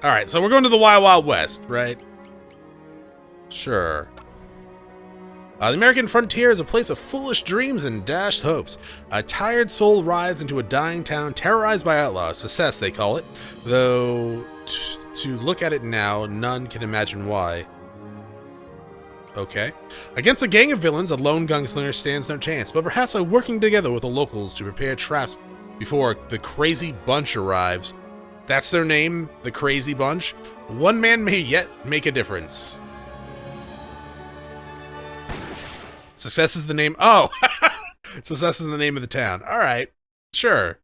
Alright, so we're going to the Wild Wild West, right? Sure. The American frontier is a place of foolish dreams and dashed hopes. A tired soul rides into a dying town terrorized by outlaws. Success, they call it. Though, to look at it now, none can imagine why. Okay. Against a gang of villains, a lone gunslinger stands no chance, but perhaps by working together with the locals to prepare traps before the Crazy Bunch arrives. That's their name, the Crazy Bunch? One man may yet make a difference. Success is the name. Oh! Success is the name of the town. Alright. Sure.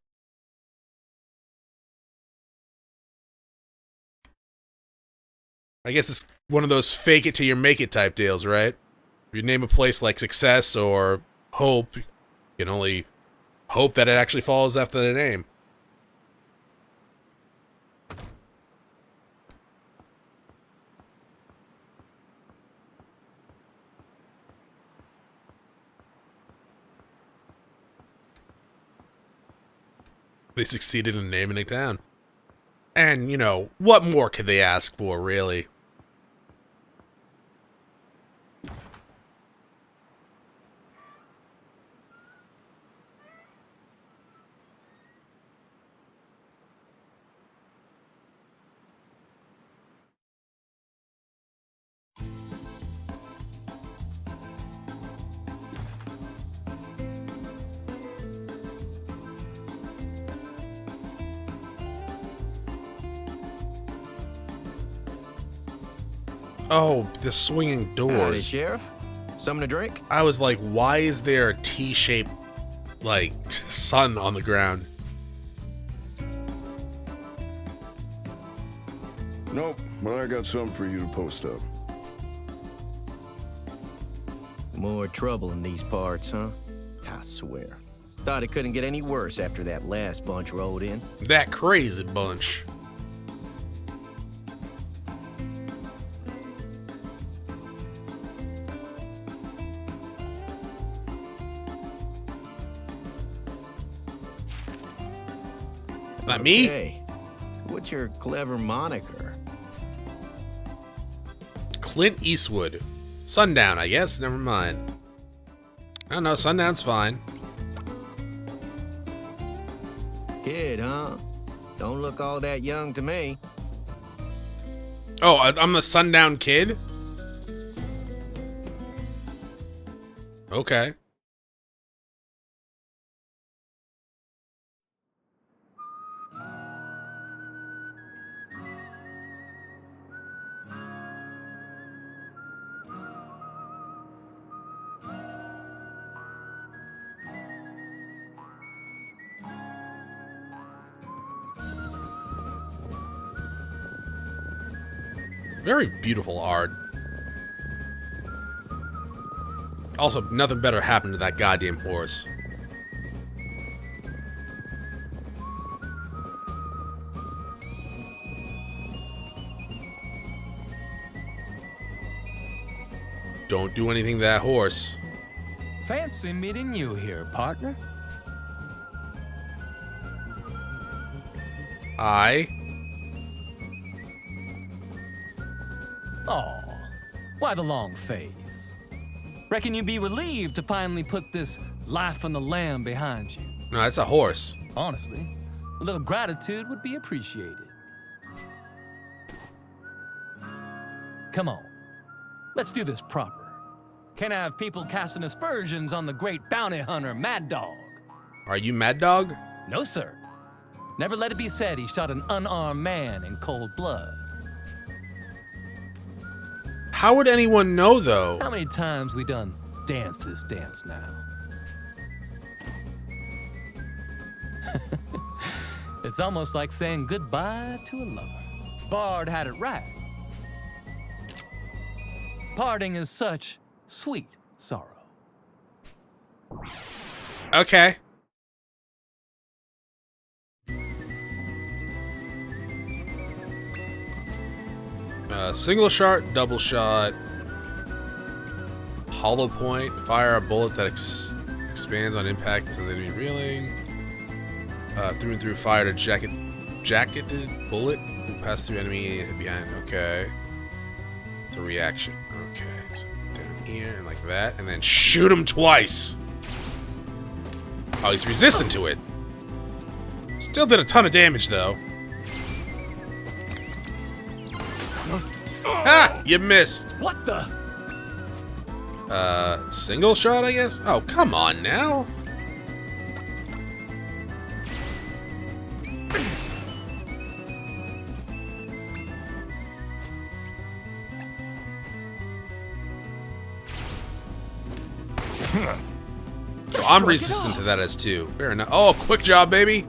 I guess it's one of those fake it till you make it type deals, right? If you name a place like Success or Hope, you can only hope that it actually follows after the name. They succeeded in naming it down. And, you know, what more could they ask for, really? Oh, the swinging doors. Howdy, Sheriff. Something to drink? I was like, why is there a T-shaped, like, sun on the ground? Nope, but I got something for you to post up. More trouble in these parts, huh? I swear. Thought it couldn't get any worse after that last bunch rolled in. That crazy bunch. Not me? Hey, what's your clever moniker? Clint Eastwood. Sundown, I guess. Never mind. I don't know. Sundown's fine. Kid, huh? Don't look all that young to me. Oh, I'm the Sundown Kid? Okay. Very beautiful art. Also, nothing better happened to that goddamn horse. Don't do anything to that horse. Fancy meeting you here, partner. I. Oh, why the long face? Reckon you'd be relieved to finally put this life on the lamb behind you. No, that's a horse. Honestly, a little gratitude would be appreciated. Come on, let's do this proper. Can't have people casting aspersions on the great bounty hunter, Mad Dog. Are you Mad Dog? No, sir. Never let it be said he shot an unarmed man in cold blood. How would anyone know, though? How many times we done danced this dance now? It's almost like saying goodbye to a lover. Bard had it right. Parting is such sweet sorrow. Okay. Single shot, double shot, hollow point, fire a bullet that expands on impact to the enemy reeling. Through and through fire to jacketed bullet. Pass through enemy behind. Okay. It's a reaction. Okay. So down here and like that, and then shoot him twice. Oh, he's resistant to it. Still did a ton of damage though. Ha! You missed. What the? Single shot, I guess? Oh, come on now. So I'm resistant to that as too. Fair enough. Oh, quick job, baby.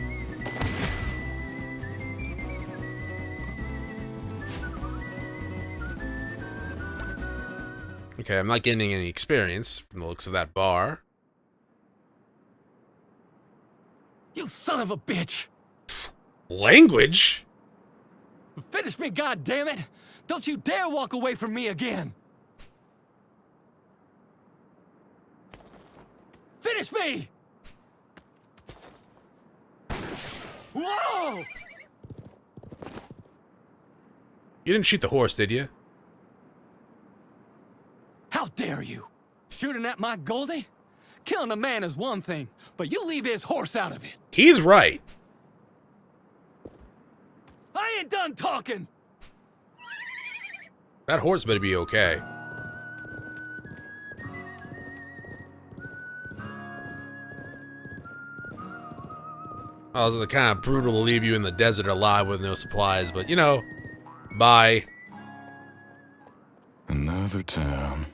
Okay, I'm not getting any experience from the looks of that bar. You son of a bitch! Language? Finish me, goddammit! Don't you dare walk away from me again! Finish me! Whoa! You didn't shoot the horse, did you? How dare you! Shooting at my Goldie? Killing a man is one thing, but you leave his horse out of it. He's right. I ain't done talking! That horse better be okay. Oh, it's kind of brutal to leave you in the desert alive with no supplies, but you know, bye. Another town.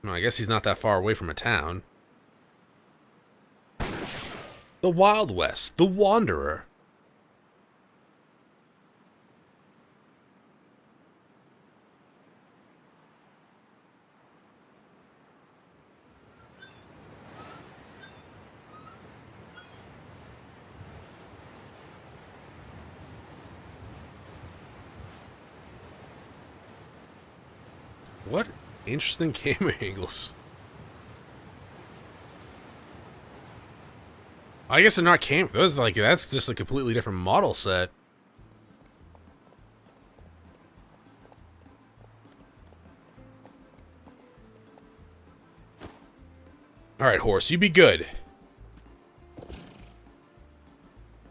Well, I guess he's not that far away from a town. The Wild West, the Wanderer. What interesting camera angles. I guess they're not camera. Those like that's just a completely different model set. All right, horse, you be good.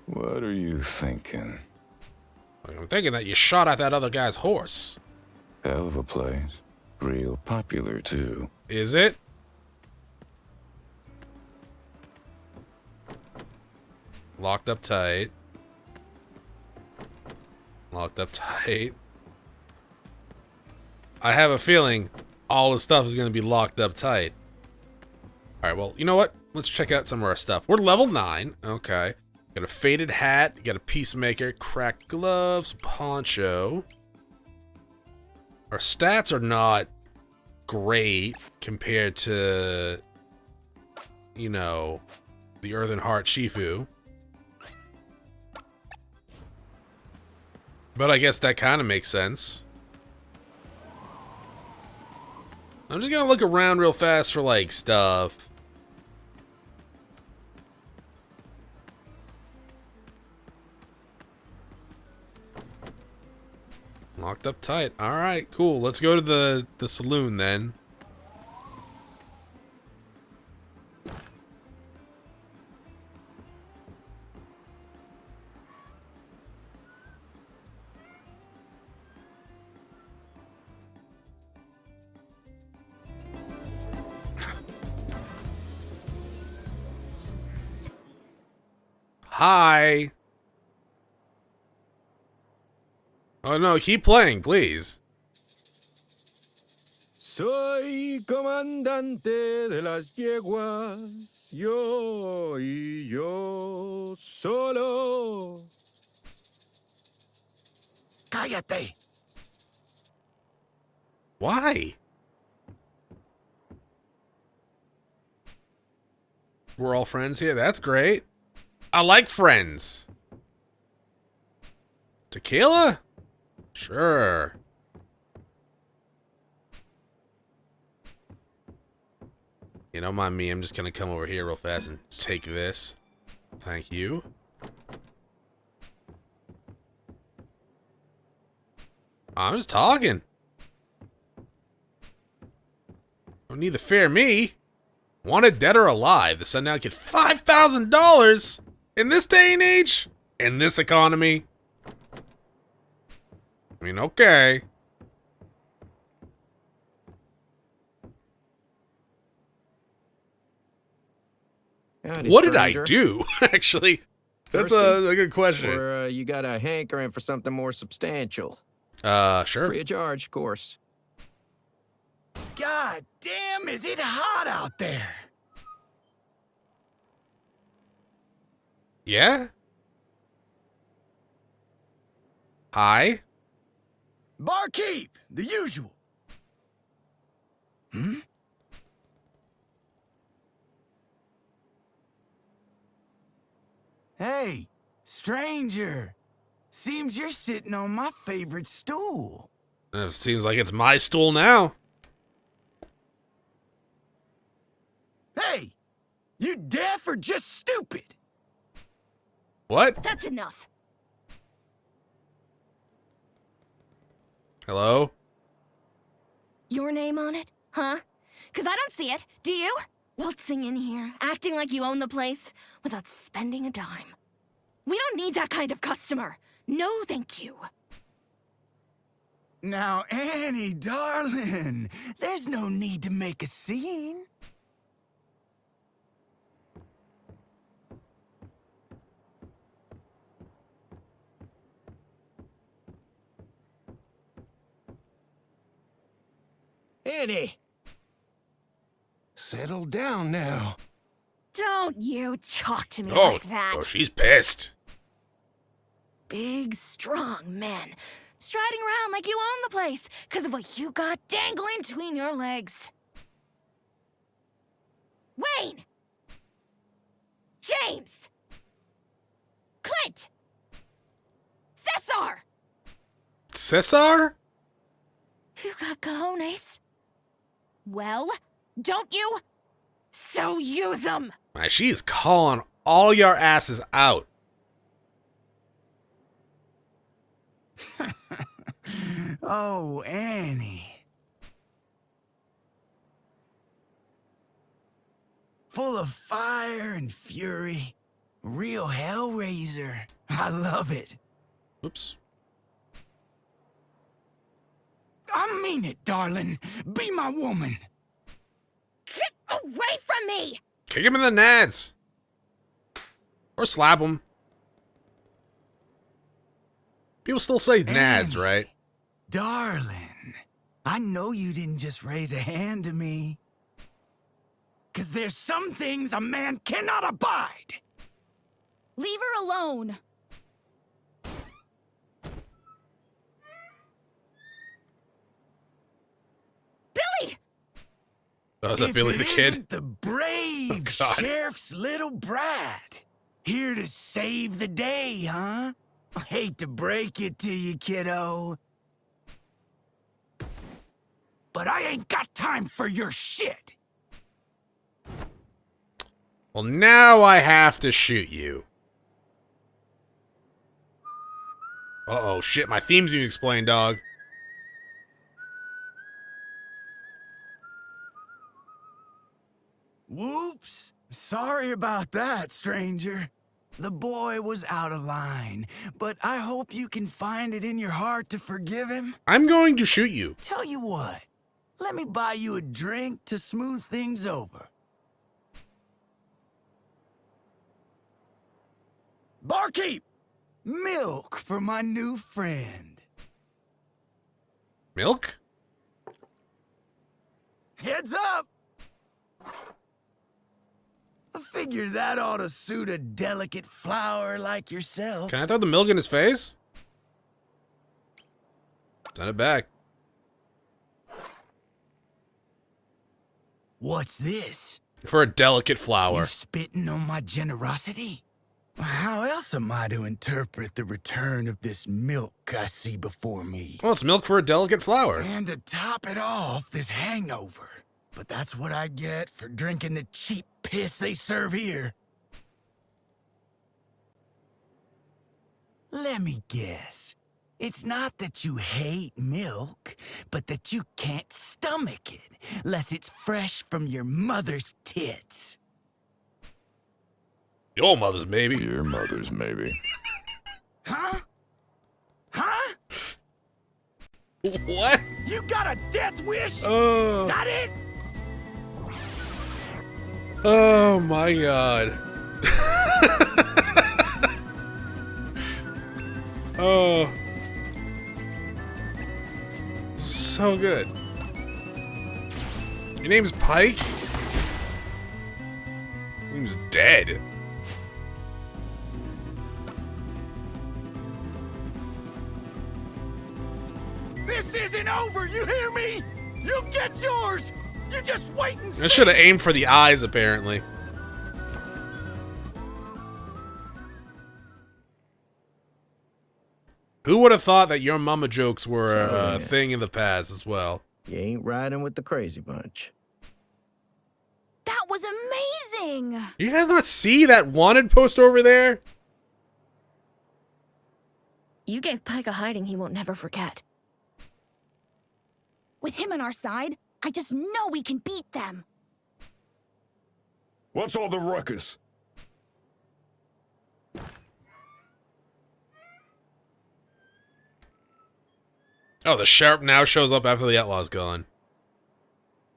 What are you thinking? I'm thinking that you shot at that other guy's horse. Hell of a place. Real popular, too. Is it? Locked up tight. Locked up tight. I have a feeling all the stuff is going to be locked up tight. Alright, well, you know what? Let's check out some of our stuff. We're level 9. Okay. Got a faded hat. Got a peacemaker. Cracked gloves. Poncho. Our stats are not great compared to, you know, the Earthen Heart Shifu. But I guess that kind of makes sense. I'm just gonna look around real fast for, like, stuff. Locked up tight. Alright, cool. Let's go to the saloon then. Hi. Oh no, keep playing, please. Soy comandante de las yeguas, yo y yo solo. Cállate! Why? We're all friends here. That's great. I like friends. Tequila? Sure. You don't mind me, I'm just gonna come over here real fast and take this. Thank you. I'm just talking. Don't need to fear me. Wanted dead or alive, the Sundown Kid, $5,000 in this day and age, in this economy. I mean, okay. Howdy, What did I stranger. do? Actually, that's a good question. Or you got a hankering for something more substantial? Sure. Free of charge, of course. God damn, is it hot out there? Yeah? Hi? Barkeep, the usual. Hmm? Hey, stranger. Seems you're sitting on my favorite stool. It seems like it's my stool now. Hey, you deaf or just stupid? What? That's enough. Hello? Your name on it? Huh? 'Cause I don't see it. Do you? Waltzing in here, acting like you own the place, without spending a dime. We don't need that kind of customer. No, thank you. Now, Annie, darling, there's no need to make a scene. Annie! Settle down now. Don't you talk to me Oh, like that. she's pissed. Big, strong men, striding around like you own the place, 'cause of what you got dangling between your legs. Wayne! James! Clint! Cesar! Cesar? You got cojones? Well, don't you? So use them! Man, she's calling all your asses out. Oh, Annie. Full of fire and fury. Real hellraiser. I love it. Oops. I mean it, darling. Be my woman. Get away from me! Kick him in the nads. Or slap him. People still say nads, Annie, right? Darling, I know you didn't just raise a hand to me. 'Cause there's some things a man cannot abide. Leave her alone. Billy! Oh, is that If Billy it the Kid? isn't the brave God. sheriff's little brat. Here to save the day, huh? I hate to break it to you, kiddo. But I ain't got time for your shit. Well, now I have to shoot you. Uh-oh, shit, my theme's being explained, dog. Whoops. Sorry about that, stranger. The boy was out of line, but I hope you can find it in your heart to forgive him. I'm going to shoot you. Tell you what, let me buy you a drink to smooth things over. Barkeep! Milk for my new friend. Milk? Heads up! I figure that ought to suit a delicate flower like yourself. Can I throw the milk in his face? Send it back. What's this? For a delicate flower. You spitting on my generosity? How else am I to interpret the return of this milk I see before me? Well, it's milk for a delicate flower. And to top it off, this hangover. but that's what I get for drinking the cheap piss they serve here. Let me guess. It's not that you hate milk, but that you can't stomach it, unless it's fresh from your mother's tits. Your mother's, maybe. Your mother's, maybe. Huh? Huh? What? You got a death wish? Oh. Got it? Oh my god. Oh. So good. Your name's Pike? Your name's dead. This isn't over, you hear me? You get yours! You just wait and see! I should have aimed for the eyes, apparently. Who would have thought that your mama jokes were a thing in the past as well? You ain't riding with the crazy bunch. That was amazing! You guys not see that wanted poster over there? You gave Pike a hiding he won't never forget. With him on our side, I just know we can beat them. What's all the ruckus? Oh, the sheriff now shows up after the outlaw's gone.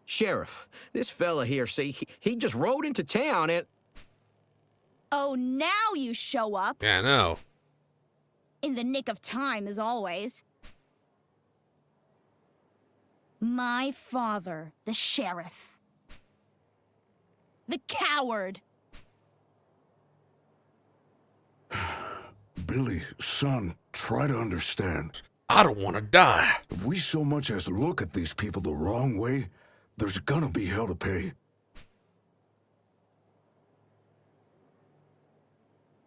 Sheriff, this fella here, see, he just rode into town and... Oh, now you show up. Yeah, I know. In the nick of time, as always. My father, the sheriff. The coward. Billy, son, try to understand. I don't want to die. If we so much as look at these people the wrong way, there's gonna be hell to pay.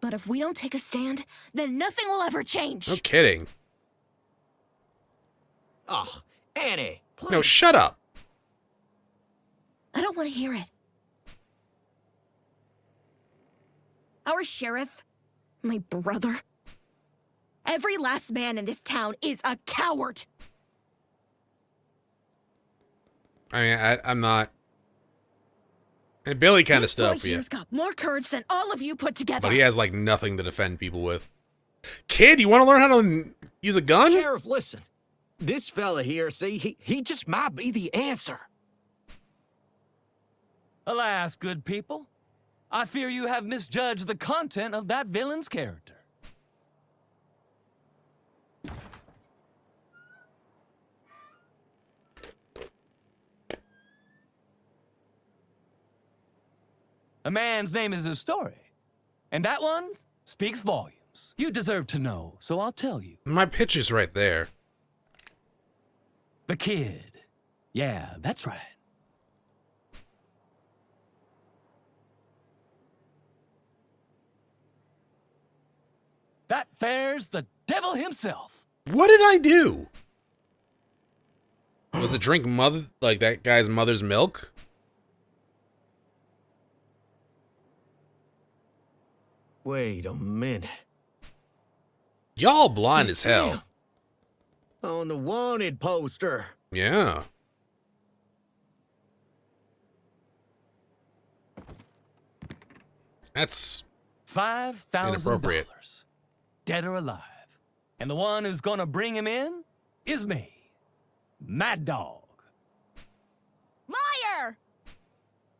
But if we don't take a stand, then nothing will ever change. No kidding. Oh, Annie, please. No, shut up. I don't want to hear it. Our sheriff, my brother, every last man in this town is a coward. I mean, I'm not. And Billy kind of This boy stuff, yeah. here's got more courage than all of you put together. But he has, like, nothing to defend people with. Kid, you want to learn how to use a gun? Sheriff, listen. This fella here, see, he just might be the answer. Alas, good people, I fear you have misjudged the content of that villain's character. A man's name is his story, and that one speaks volumes. You deserve to know, so I'll tell you. My picture's right there. The kid. Yeah, that's right. That there's the devil himself. What did I do? Was it drink that guy's mother's milk? Wait a minute. Y'all blind as hell. Damn. On the wanted poster. Yeah. That's inappropriate. $5,000. Dead or alive. And the one who's gonna bring him in is me. Mad Dog. Liar!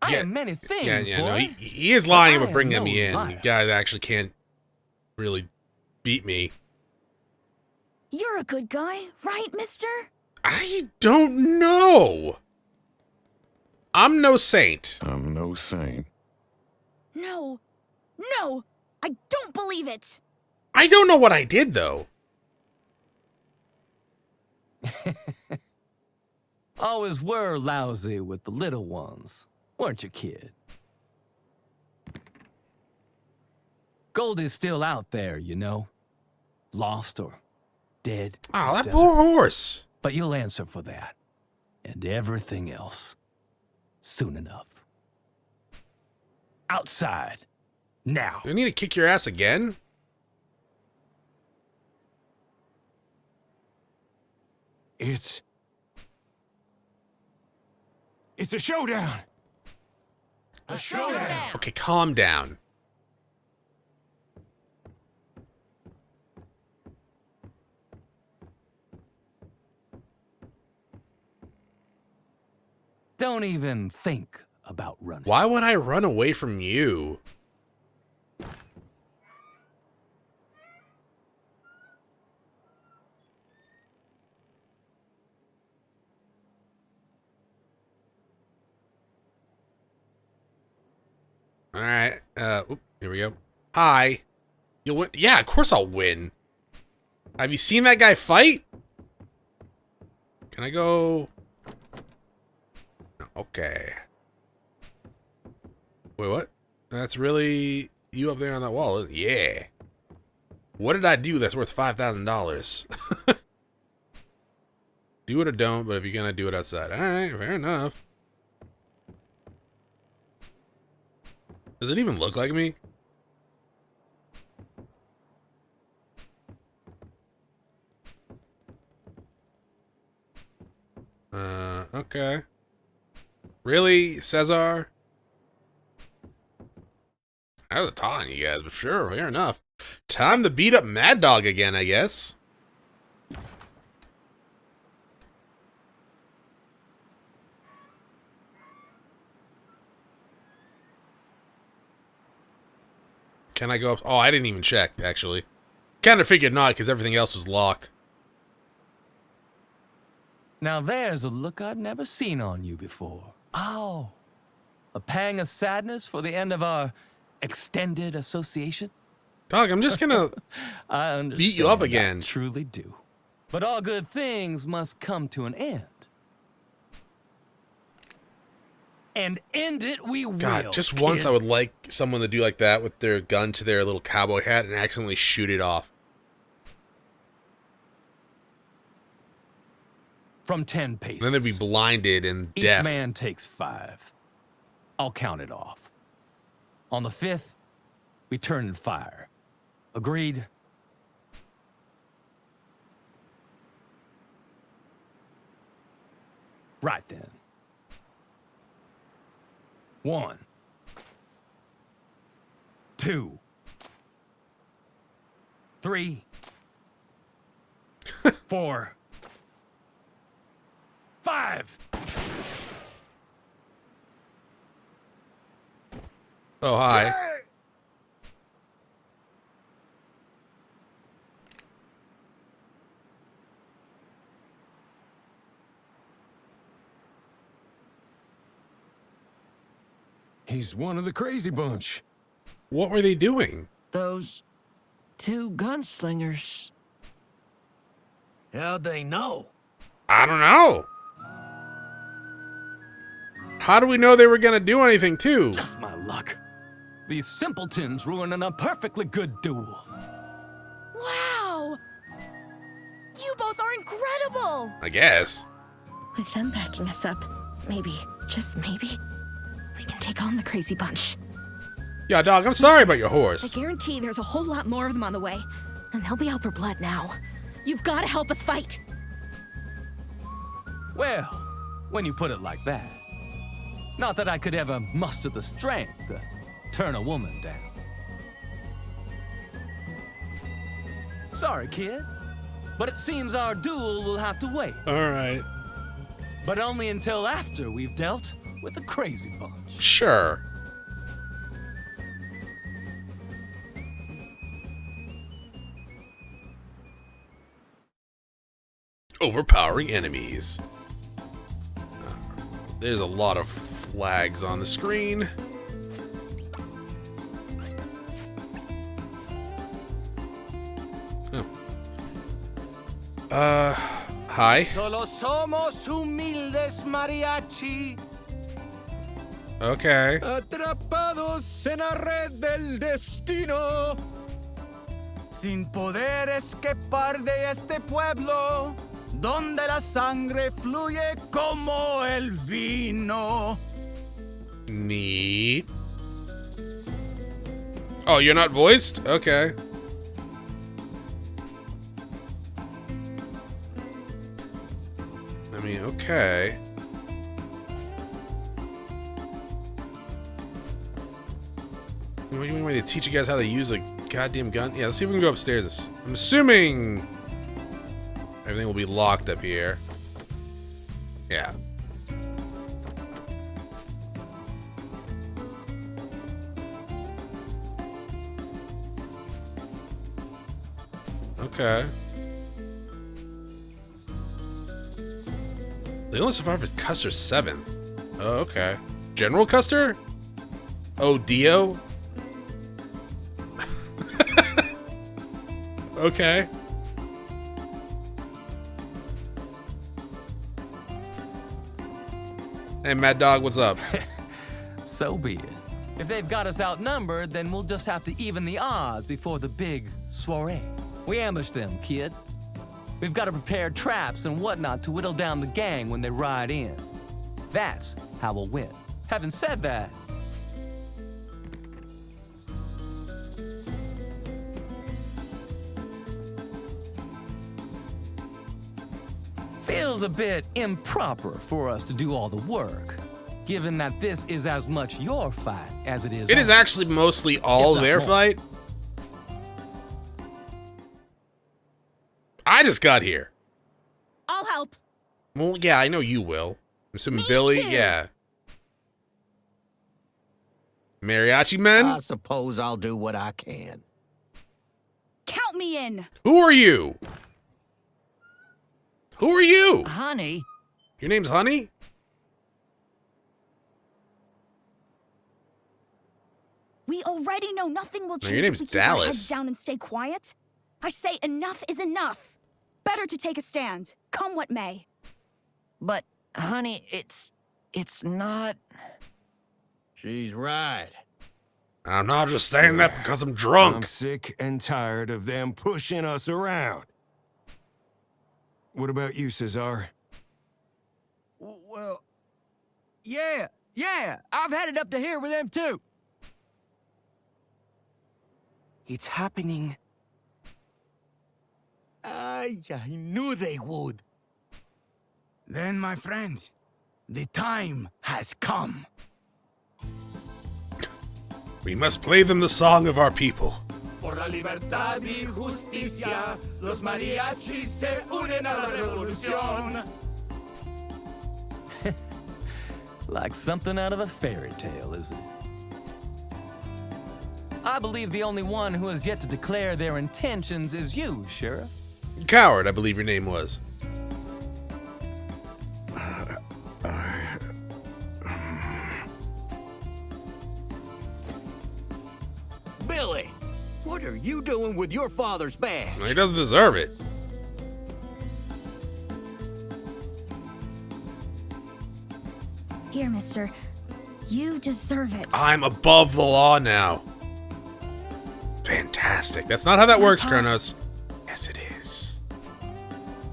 I Yeah, am many things, Yeah, boy. no, he is lying But I about bringing am me no in. liar. You guys actually can't really beat me. You're a good guy, right, mister? I don't know. I'm no saint. I'm no saint. No. No! I don't believe it! I don't know what I did, though. Always were lousy with the little ones, weren't you, kid? Goldie's still out there, you know. Lost or dead. Oh, that Desert. poor horse. But you'll answer for that. And everything else. soon enough. Outside. Now. Do I need to kick your ass again? It's a showdown. A showdown. Okay, calm down. Don't even think about running. Why would I run away from you? All right. Here we go. Hi. You'll win. Yeah, of course I'll win. Have you seen that guy fight? Can I go? Okay. Wait, what? That's really you up there on that wall? Yeah. What did I do that's worth $5,000? Do it or don't, but if you're gonna do it outside. All right, fair enough. Does it even look like me? Okay. Really, Cesar? I was taunting you guys, but sure, fair enough. Time to beat up Mad Dog again, I guess. Can I go up? Oh, I didn't even check, actually. Kind of figured not, because everything else was locked. Now there's a look I've never seen on you before. Oh, a pang of sadness for the end of our extended association? Dog, I'm just gonna I understand. beat you up again. I truly do. But all good things must come to an end. And end it we will. God, just once kid. I would like someone to do like that with their gun to their little cowboy hat and accidentally shoot it off. From 10 paces. Then they'd be blinded and Each deaf. man takes 5. I'll count it off. On the 5th, we turn and fire. Agreed? Right then. 1, 2, 3, 4, 5. Oh, hi. He's one of the crazy bunch. What were they doing? Those 2 gunslingers. How'd they know? I don't know. How do we know they were gonna do anything too? Just my luck. These simpletons ruining a perfectly good duel. Wow! You both are incredible! I guess. With them backing us up, maybe, just maybe, we can take on the crazy bunch. Yeah, dog, I'm sorry about your I horse. guarantee there's a whole lot more of them on the way, and they'll be out for blood now. You've got to help us fight. Well, when you put it like that. Not that I could ever muster the strength to turn a woman down. Sorry, kid, but it seems our duel will have to wait. All right. But only until after we've dealt with the crazy bunch. Sure. Overpowering enemies. There's a lot of flags on the screen. Oh. Hi. Solo somos humildes mariachi. Okay. Atrapados en la red del destino. Sin poder escapar de este pueblo, donde la sangre fluye como el vino. Neat. Oh, you're not voiced? Okay. I mean, okay. What do you want me to teach you guys how to use a goddamn gun? Yeah, let's see if we can go upstairs. I'm assuming everything will be locked up here. Yeah. Okay. The only survivor is Custer 7. Oh, okay. General Custer? Oh, Dio? Okay. Hey, Mad Dog, what's up? So be it. If they've got us outnumbered, then we'll just have to even the odds before the big soiree. We ambush them, kid. We've got to prepare traps and whatnot to whittle down the gang when they ride in. That's how we'll win. Having said that, feels a bit improper for us to do all the work, given that this is as much your fight as it is. It is actually mostly all their fight. I just got here. I'll help. Well, yeah, I know you will. I'm assuming Billy, too. yeah. Mariachi men? I suppose I'll do what I can. Count me in. Who are you? Who are you? Honey. Your name's Honey? We already know nothing will change your name's if we keep our Dallas. heads down and stay quiet. I say enough is enough. Better to take a stand, come what may. But, honey, it's not... She's right. I'm not just saying that because I'm drunk. I'm sick and tired of them pushing us around. What about you, Cesar? Well, yeah, I've had it up to here with them too. It's happening. I knew they would. Then, my friends, the time has come. We must play them the song of our people. Por la libertad y justicia, los mariachis se unen a la revolución. like something out of a fairy tale, isn't it? I believe the only one who has yet to declare their intentions is you, Sheriff. Coward, I believe your name was. Billy, what are you doing with your father's badge? He doesn't deserve it. Here, mister. You deserve it. I'm above the law now. Fantastic. That's not how that works, Chronos. Yes, it is.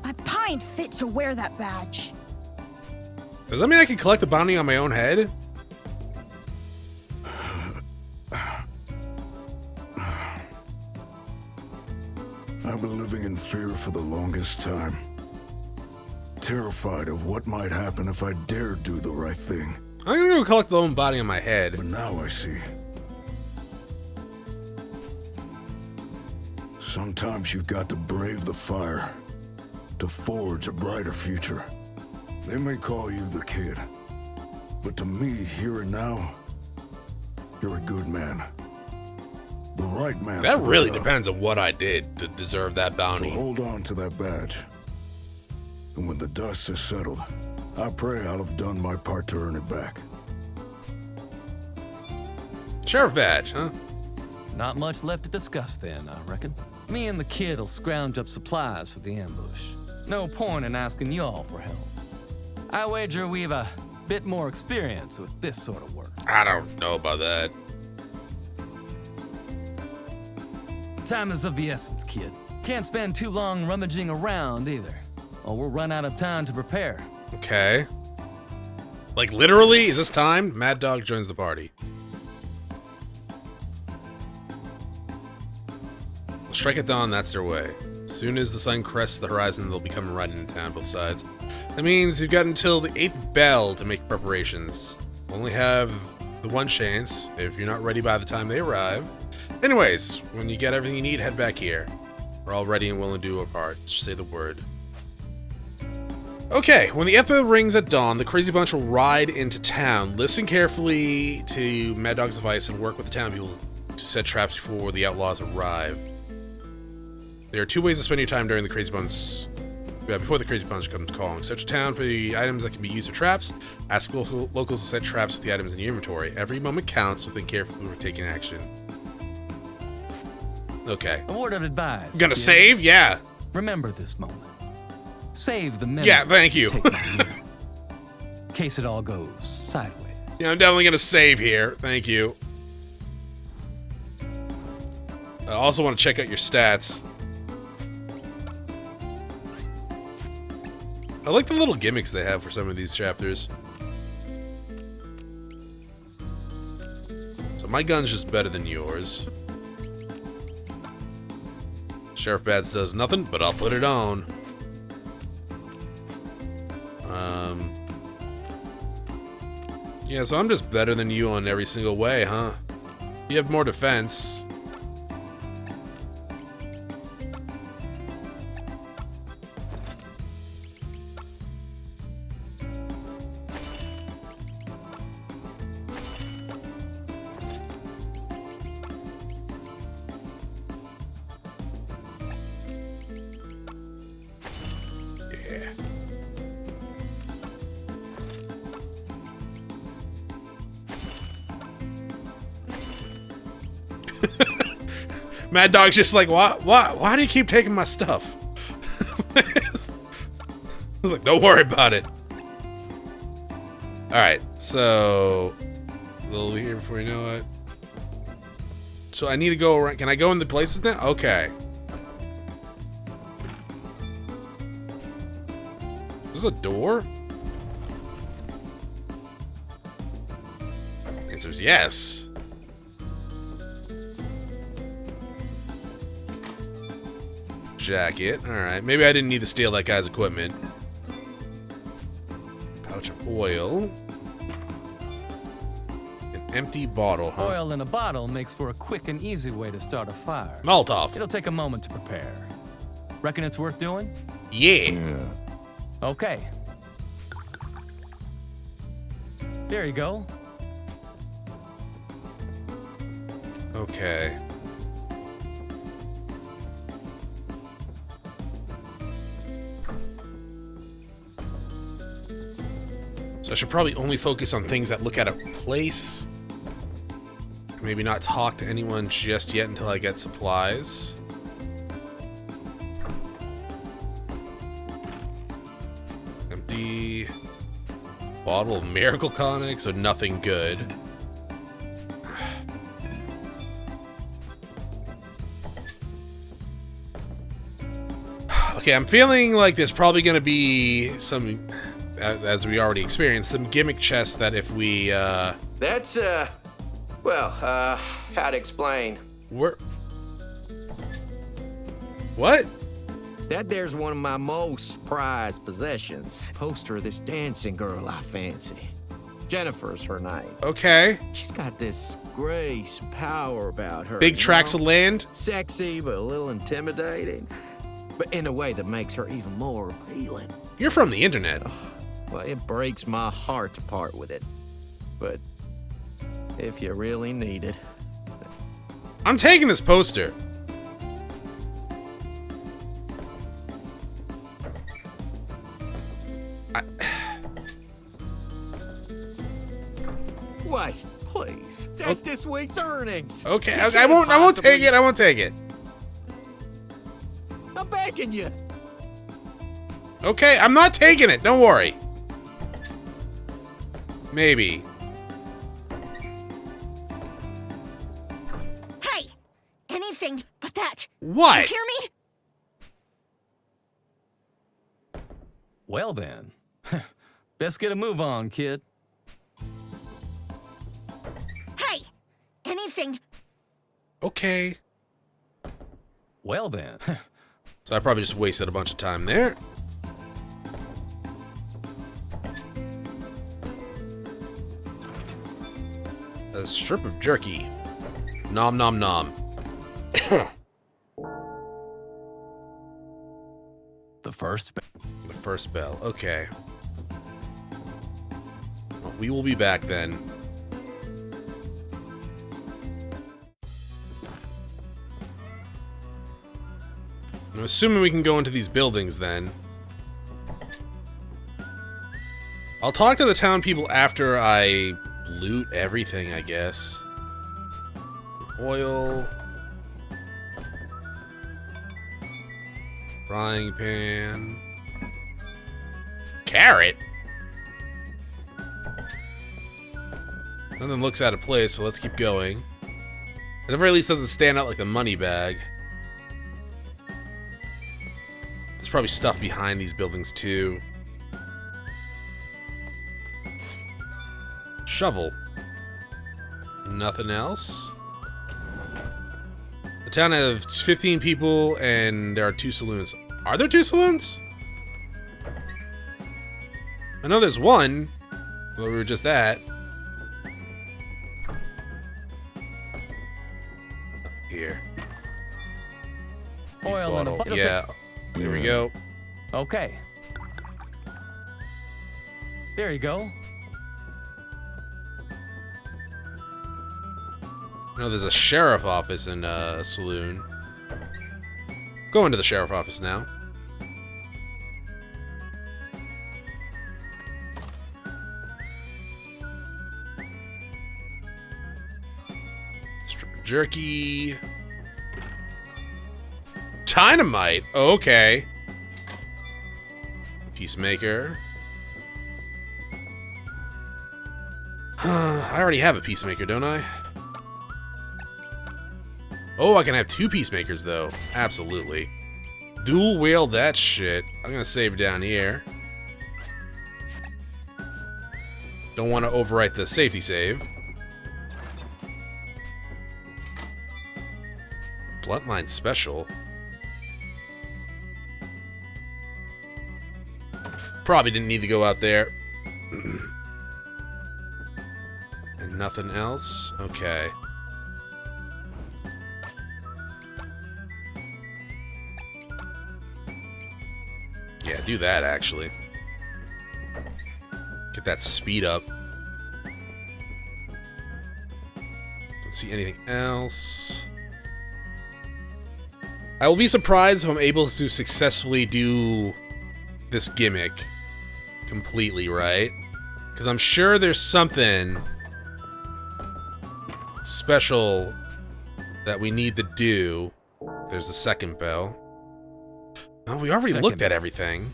I pined fit to wear that badge. Does that mean I can collect the bounty on my own head? I've been living in fear for the longest time. Terrified of what might happen if I dared do the right thing. I'm gonna go collect the own body on my head. But now I see. Sometimes you've got to brave the fire to forge a brighter future. They may call you the kid, but to me, here and now, you're a good man. The right man. That really depends on what I did to deserve that bounty. So hold on to that badge. And when the dust has settled, I pray I'll have done my part to earn it back. Sheriff badge, huh? Not much left to discuss then, I reckon. Me and the kid will scrounge up supplies for the ambush. No point in asking y'all for help. I wager we've a bit more experience with this sort of work. I don't know about that. Time is of the essence, kid. Can't spend too long rummaging around either, or we'll run out of time to prepare. Okay. Like, literally? Is this timed? Mad Dog joins the party. Strike at dawn, that's their way. As soon as the sun crests the horizon, they'll be coming right into town, both sides. That means you've got until the 8th bell to make preparations. Only have the one chance, if you're not ready by the time they arrive. Anyways, when you get everything you need, head back here. We're all ready and willing to do our part. Just say the word. Okay, when the 8th bell rings at dawn, the crazy bunch will ride into town. Listen carefully to Mad Dog's advice and work with the town people to set traps before the outlaws arrive. There are 2 ways to spend your time during the crazy bunch. Before the crazy bunch comes calling. Search a town for the items that can be used for traps. Ask locals to set traps with the items in your inventory. Every moment counts, so think carefully before taking action. Okay. A word of advice. Gonna save? Yeah. Remember this moment. Save the minute. Yeah, thank you. Take my year. In case it all goes sideways. Yeah, I'm definitely gonna save here. Thank you. I also want to check out your stats. I like the little gimmicks they have for some of these chapters. So my gun's just better than yours. Sheriff Bats does nothing, but I'll put it on. Yeah, so I'm just better than you on every single way, huh? You have more defense. Mad Dog's just like, why do you keep taking my stuff? I was like, don't worry about it. Alright, so a little here before you know it. So I need to go around. Can I go in the places now? Okay. Is this a door? Answer's yes. Jacket. Alright, maybe I didn't need to steal that guy's equipment. Pouch of oil. An empty bottle, huh? Oil in a bottle makes for a quick and easy way to start a fire. Molotov. It'll take a moment to prepare. Reckon it's worth doing? Yeah. Okay. There you go. Okay. So I should probably only focus on things that look at a place. Maybe not talk to anyone just yet until I get supplies. Empty bottle of miracle tonic, so nothing good. Okay, I'm feeling like there's probably going to be some, as we already experienced, some gimmick chests that if we, That's, well, how to explain? What? That there's one of my most prized possessions. Poster of this dancing girl I fancy. Jennifer's her name. Okay. She's got this grace and power about her. Big tracts of land? Sexy, but a little intimidating. But in a way that makes her even more appealing. You're from the internet. Well, it breaks my heart to part with it. But if you really need it. I'm taking this poster. Wait, please. That's this week's earnings. Okay, I won't take it. I won't take it. I'm begging you. Okay, I'm not taking it. Don't worry. Maybe. Hey! Anything but that. What? You hear me? Well then. Best get a move on, kid. Okay. Well then. So I probably just wasted a bunch of time there. A strip of jerky. Nom nom nom. The first The first bell. Okay. Well, we will be back then. I'm assuming we can go into these buildings then. I'll talk to the town people after I loot everything, I guess. Oil. Frying pan. Carrot? Nothing looks out of place, so let's keep going. At the very least, doesn't stand out like a money bag. There's probably stuff behind these buildings too. Shovel. Nothing else. The town has 15 people and there are 2 saloons. Are there 2 saloons? I know there's one. Well, we were just at. Here. oil in the Bottle. Yeah. There we go. Okay. There you go. No, there's a sheriff office and a saloon. Go into the sheriff office now. Strip of jerky. Dynamite. Okay. Peacemaker. I already have a peacemaker, don't I? Oh, I can have 2 peacemakers, though. Absolutely. Dual wield that shit. I'm gonna save down here. Don't want to overwrite the safety save. Bloodline special. Probably didn't need to go out there. And nothing else? Okay. Yeah, do that, actually. Get that speed up. Don't see anything else. I will be surprised if I'm able to successfully do this gimmick completely, right? Because I'm sure there's something special that we need to do. There's the second bell. Oh, we already looked at everything.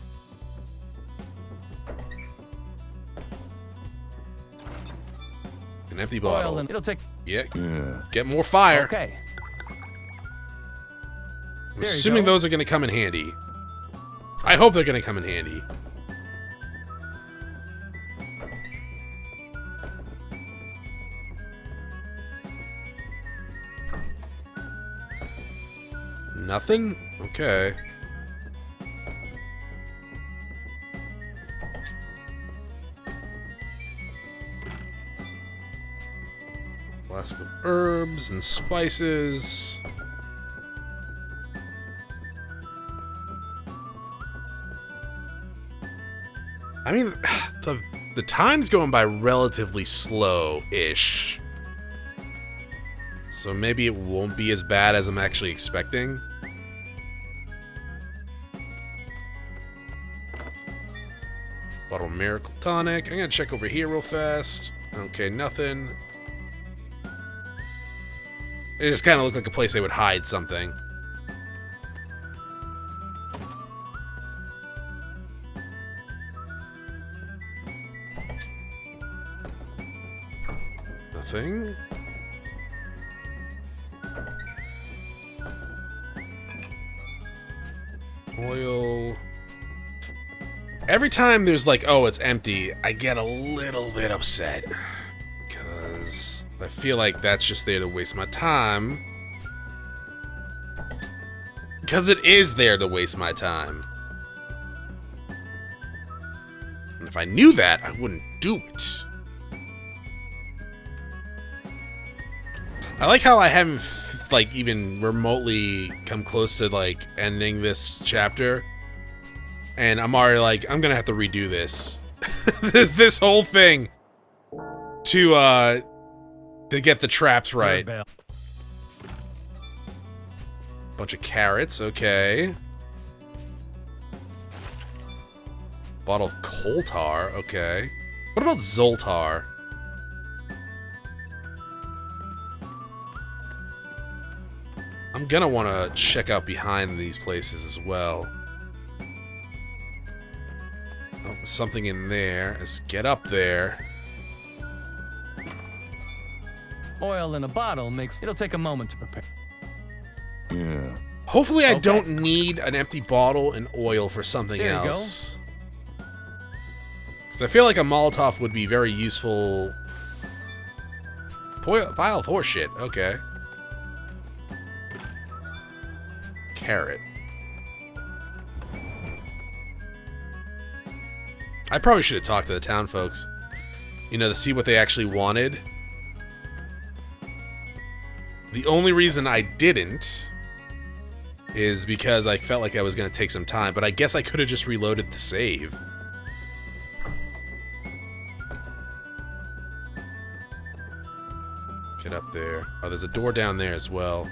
An empty bottle. It'll take. Yeah. Get more fire. Okay. I'm assuming those are going to come in handy. I hope they're going to come in handy. Nothing? Okay. Flask of herbs and spices. I mean, the time's going by relatively slow-ish. So maybe it won't be as bad as I'm actually expecting. Bottle of Miracle Tonic. I'm gonna check over here real fast. Okay, nothing. It just kind of looked like a place they would hide something. Nothing. Oil. Every time there's like, oh, it's empty, I get a little bit upset. Because I feel like that's just there to waste my time. Because it is there to waste my time. And if I knew that, I wouldn't do it. I like how I haven't, like, even remotely come close to, like, ending this chapter. And I'm already like, I'm gonna have to redo this. this whole thing. To get the traps right. Bunch of carrots, okay. Bottle of coal tar, okay. What about Zoltar? I'm gonna want to check out behind these places as well. Oh, something in there. Let's get up there. Oil in a bottle makes... It'll take a moment to prepare. Yeah. Hopefully I don't need an empty bottle and oil for something There you else. Because I feel like a Molotov would be very useful. Pile of horse shit, okay. Carrot. I probably should have talked to the town folks. You know, to see what they actually wanted. The only reason I didn't is because I felt like I was going to take some time, but I guess I could have just reloaded the save. Get up there. Oh, there's a door down there as well.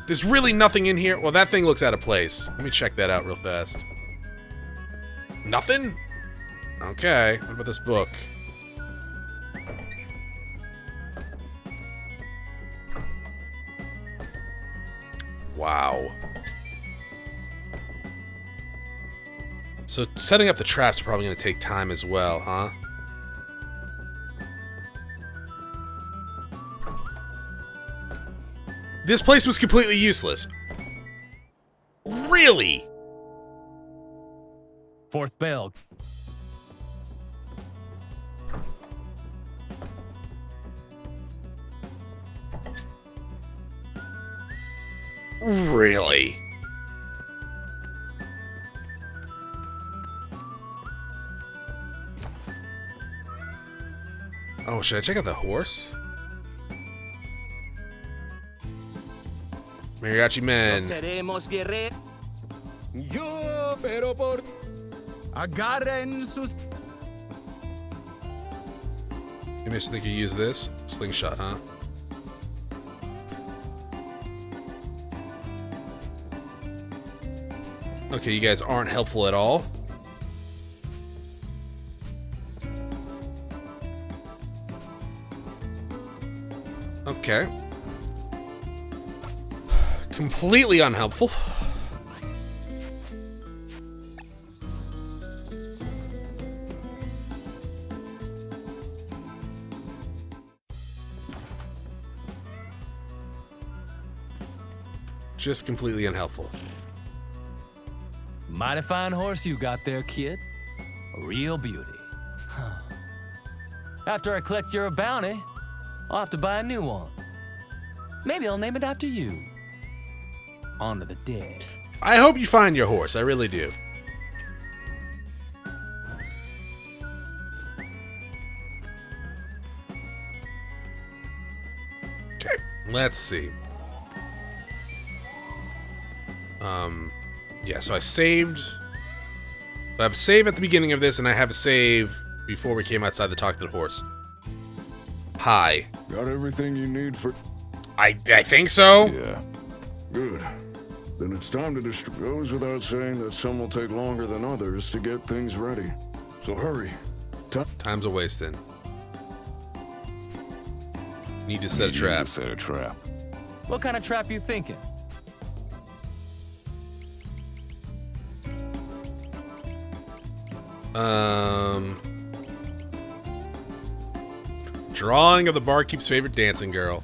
There's really nothing in here. Well, that thing looks out of place. Let me check that out real fast. Nothing? Okay. What about this book? Wow. So setting up the traps is probably going to take time as well, huh? This place was completely useless. Really? Fourth bell. Really? Oh, should I check out the horse? Mariachi men. Seremos guerreros. Yo, pero por... Agarren sus... Maybe I should think you use this. Slingshot, huh? Okay, you guys aren't helpful at all. Okay. Completely unhelpful. Just completely unhelpful. Mighty fine horse you got there, kid. A real beauty. Huh. After I collect your bounty, I'll have to buy a new one. Maybe I'll name it after you. Honor the dead. I hope you find your horse. I really do. Okay, let's see. Yeah, so I saved. I have a save at the beginning of this, and I have a save before we came outside to talk to the horse. Hi. Got everything you need for... I think so. Yeah. Good. Then it's time to goes without saying that some will take longer than others to get things ready. So hurry. Time's a wasting. Need to set a trap. Set a trap. What kind of trap you thinking? Drawing of the barkeep's favorite dancing girl.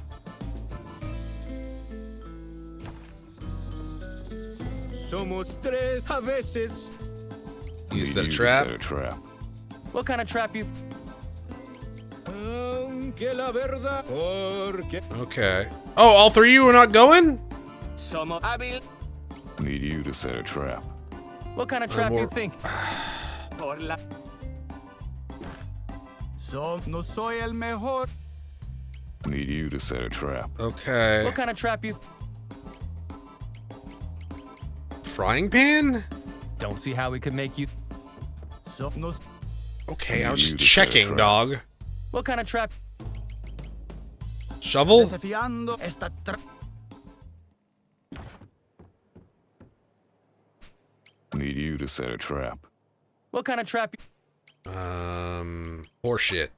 Somos tres a veces. You set a trap. Set a trap. What kind of trap you... Aunque la verdad, porque Okay. Oh, all three of you are not going? Somos hábil. Need you to set a trap. What kind of trap you think? No soy el mejor. Need you to set a trap. Okay. What kind of trap you... Frying pan? Don't see how we could make you... No. Okay, I was You just to set a checking, trap. dog. What kind of trap... Shovel? Desafiando esta Need you to set a trap. What kind of trap you... Horseshit.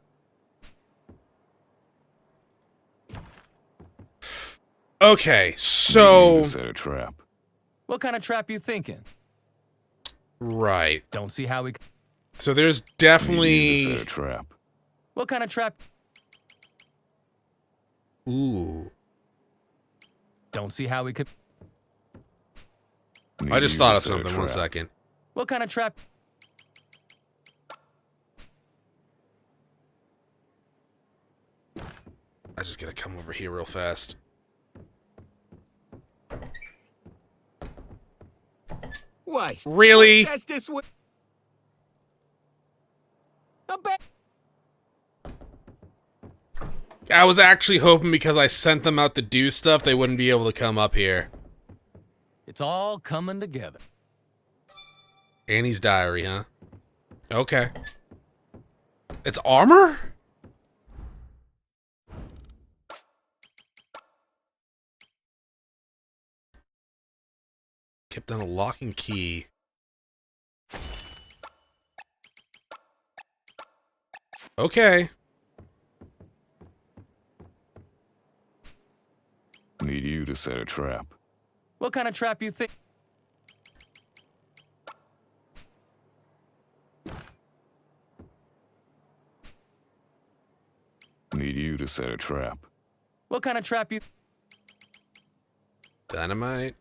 Okay, Need so... you to set a trap. What kind of trap you thinking? Right. Don't see how we... So there's Need you to definitely... set a trap. What kind of trap... Ooh. Don't see how we could... Need I just you thought to of set a something. One trap. second. What kind of trap... I just gotta come over here real fast. Why? Really? That's this way. I bet. I was actually hoping because I sent them out to do stuff, they wouldn't be able to come up here. It's all coming together. Annie's diary, huh? Okay. It's armor? Kept on a lock and key. Okay. Need you to set a trap. What kind of trap you think? Need you to set a trap. What kind of trap you... Dynamite?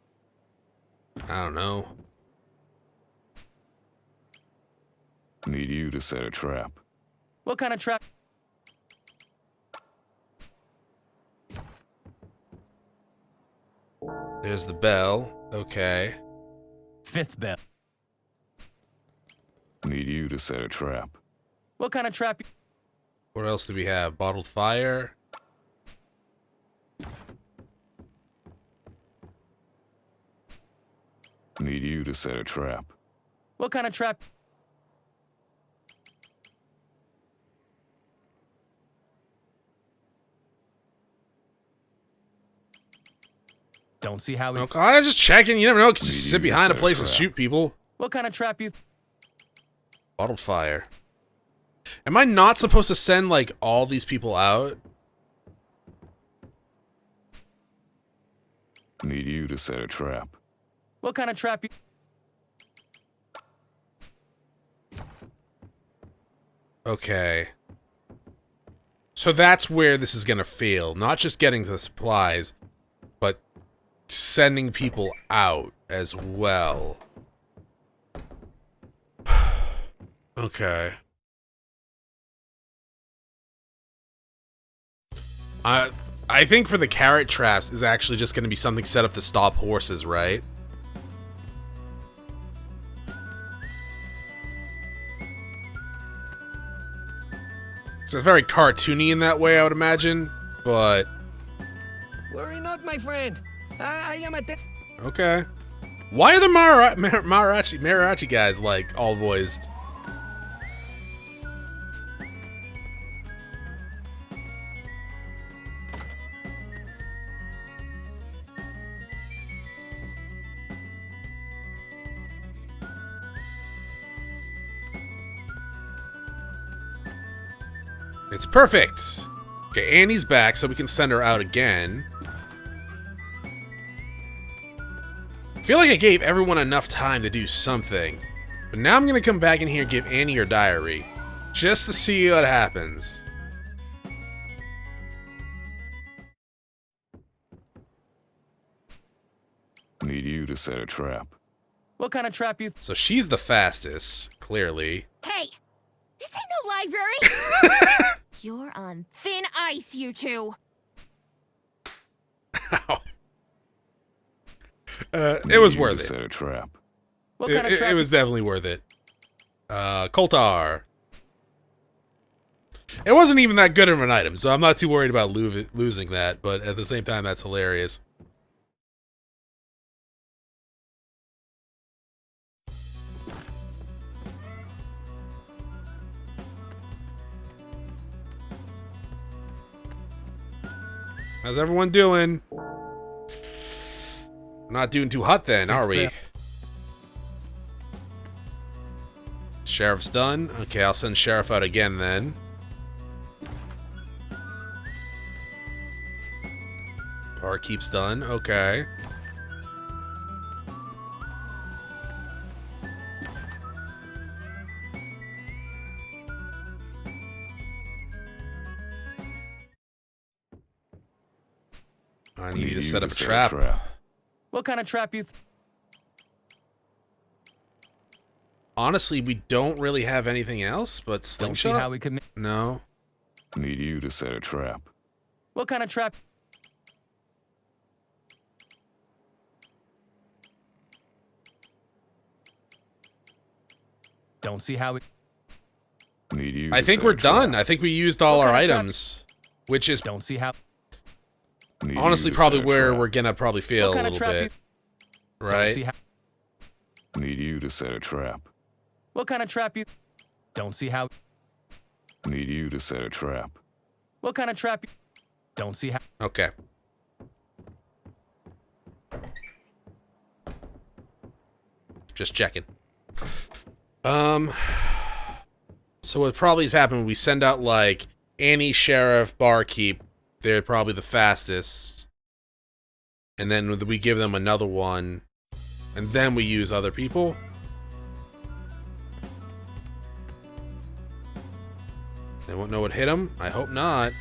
I don't know. Need you to set a trap. What kind of trap... There's the bell. Okay. Fifth bell. Need you to set a trap. What kind of trap you... What else do we have? Bottled fire? Need you to set a trap. What kind of trap... Don't see how we... Okay, I was just checking. You never know. You can just Need sit you to behind a set a place and trap. shoot people. What kind of trap you... Bottled fire. Am I not supposed to send, like, all these people out? Need you to set a trap. What kind of trap you... Okay. So that's where this is gonna fail. Not just getting the supplies, but sending people out as well. Okay. I think for the carrot traps is actually just gonna be something set up to stop horses, right? So it's very cartoony in that way, I would imagine, but Worry not, my friend. I am at the... okay. Why are the mariachi guys like all voiced? It's perfect. Okay, Annie's back, so we can send her out again. I feel like I gave everyone enough time to do something. But now I'm gonna come back in here and give Annie her diary. Just to see what happens. Need you to set a trap. What kind of trap you... So she's the fastest, clearly. Hey, this ain't no library. You're on thin ice, you two. Ow. It was worth Set it. a trap. What kind of trap? It was definitely worth it. Koltar. It wasn't even that good of an item, so I'm not too worried about losing that, but at the same time, that's hilarious. How's everyone doing? Not doing too hot then, are we? Sheriff's done. Okay, I'll send Sheriff out again then. Barkeep's done. Okay. I need to set up a trap. What kind of trap you? Honestly, we don't really have anything else, but Don't see slingshot. how we could. No. Need you to set a trap. What kind of trap? Don't see how it. Need you. I to think set we're a trap. done. I think we used all What our kind of trap? items, which is Don't see how. Need honestly you to probably set a where trap. we're gonna probably fail What a kind of little trap bit, Don't right? see how. Need you to set a trap. What kind of trap you? Don't see how. Need you to set a trap. What kind of trap? Don't see how. Okay. Just checking. So what probably has happened, we send out like Annie, Sheriff, Barkeep. They're probably the fastest. And then we give them another one. And then we use other people. They won't know what hit them? I hope not.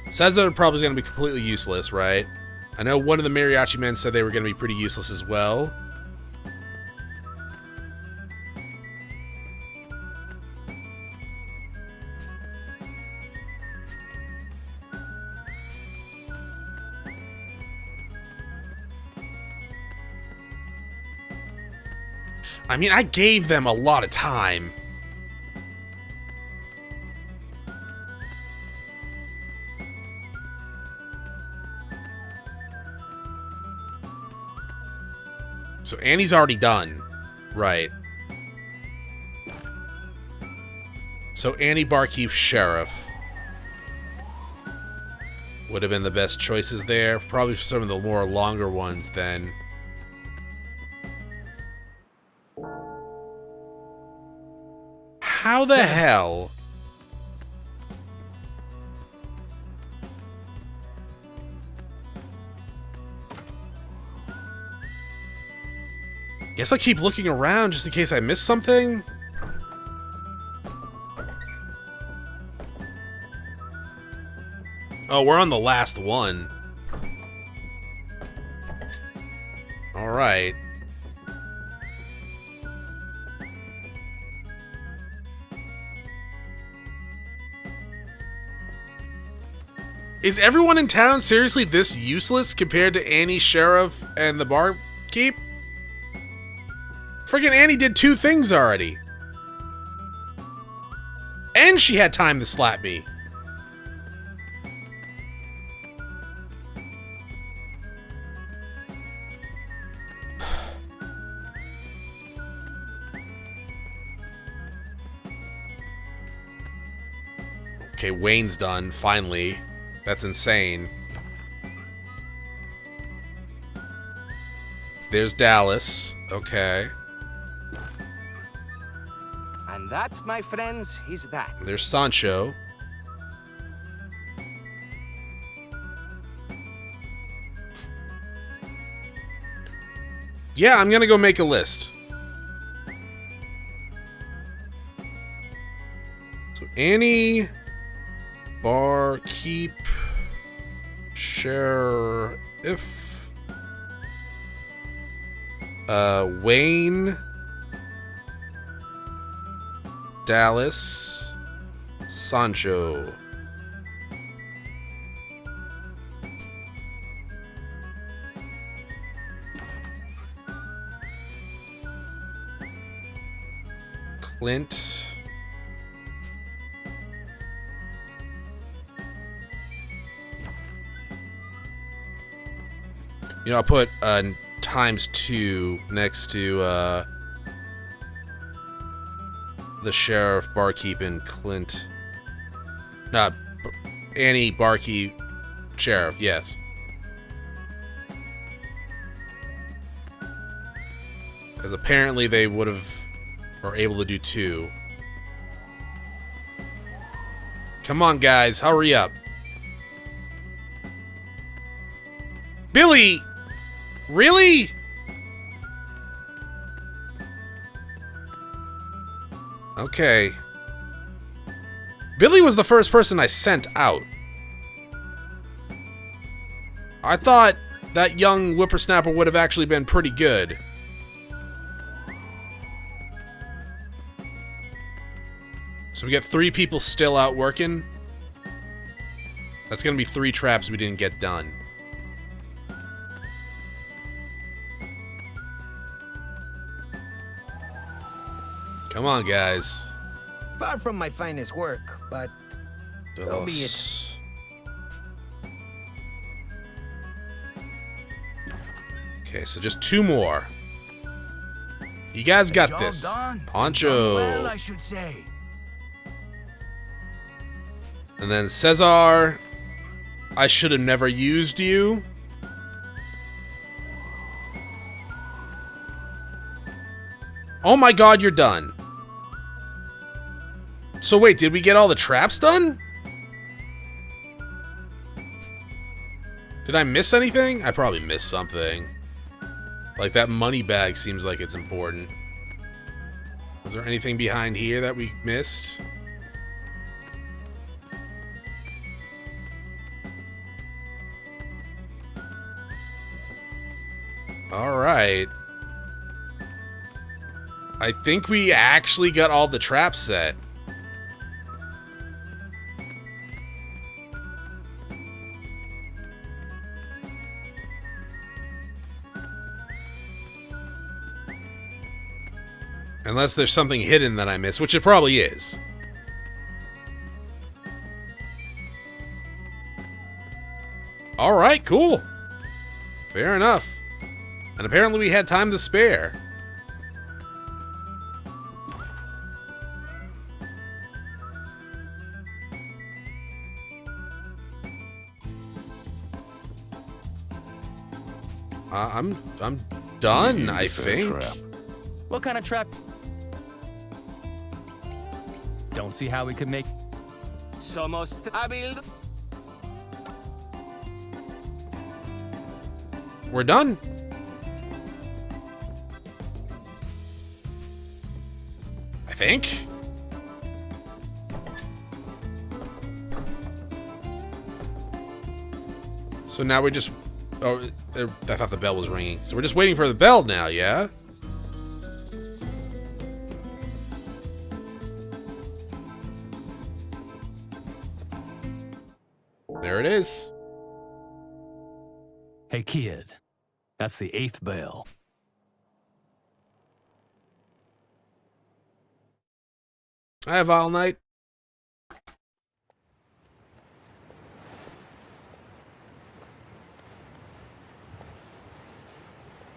Says they're probably going to be completely useless, right? I know one of the mariachi men said they were going to be pretty useless as well. I mean, I gave them a lot of time. So Annie's already done. Right. So Annie, Barkeep, Sheriff would have been the best choices there. Probably for some of the more longer ones then. How the hell? Guess I keep looking around just in case I miss something. Oh, we're on the last one. All right. Is everyone in town seriously this useless compared to Annie, Sheriff, and the barkeep? Friggin' Annie did 2 things already. And she had time to slap me. Okay, Wayne's done, finally. That's insane. There's Dallas. Okay. And that, my friends, is that. There's Sancho. Yeah, I'm gonna go make a list. So Annie, Barkeep, Sheriff, Wayne, Dallas, Sancho. Clint. You know, I'll put ×2 next to the sheriff, barkeep, and Clint. Annie, barkeep, sheriff, yes. Because apparently they would have, or able to do 2. Come on, guys, hurry up. Billy! Really? Okay. Billy was the first person I sent out. I thought that young whippersnapper would have actually been pretty good. So we got 3 people still out working. That's gonna be 3 traps we didn't get done. Come on, guys. Far from my finest work, but so be it. Okay, so just 2 more. You guys got Job this. done. Poncho. Well, I should say. And then Cesar, I should have never used you. Oh my god, you're done. So wait, did we get all the traps done? Did I miss anything? I probably missed something. Like that money bag seems like it's important. Was there anything behind here that we missed? Alright. I think we actually got all the traps set. Unless there's something hidden that I missed, which it probably is. Alright, cool. Fair enough. And apparently we had time to spare. I'm done, I think. What kind of trap? Don't see how we could make. Somos hábil. We're done. I think. So now we just... Oh, I thought the bell was ringing. So we're just waiting for the bell now, yeah? There it is. Hey, kid. That's the 8th bell. I have all night.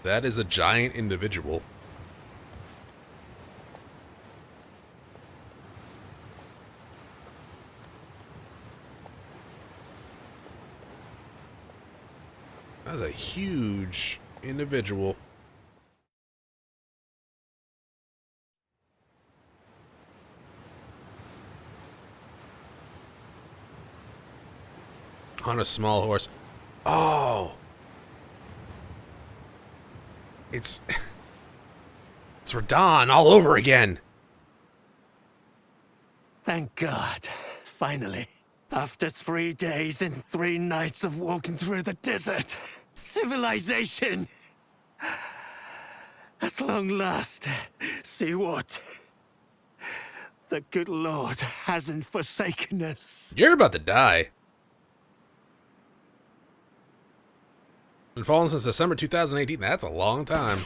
That is a giant individual. That's a huge individual. On a small horse. Oh. It's Radon all over again. Thank God. Finally. After 3 days and 3 nights of walking through the desert. Civilization. At long last. See what? The good Lord hasn't forsaken us. You're about to die. Been fallen since December 2018. That's a long time.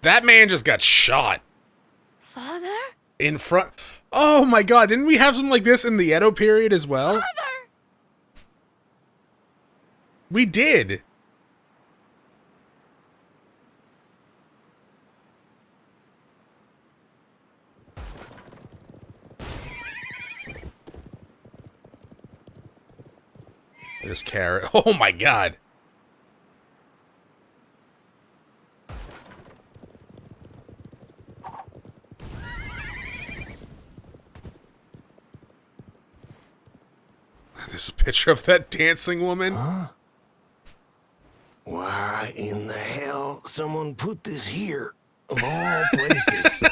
That man just got shot. Father? In front. Oh my god, didn't we have something like this in the Edo period as well? Father! We did. There's Carrot. Oh my god. There's a picture of that dancing woman. Huh? Why in the hell someone put this here, of all places?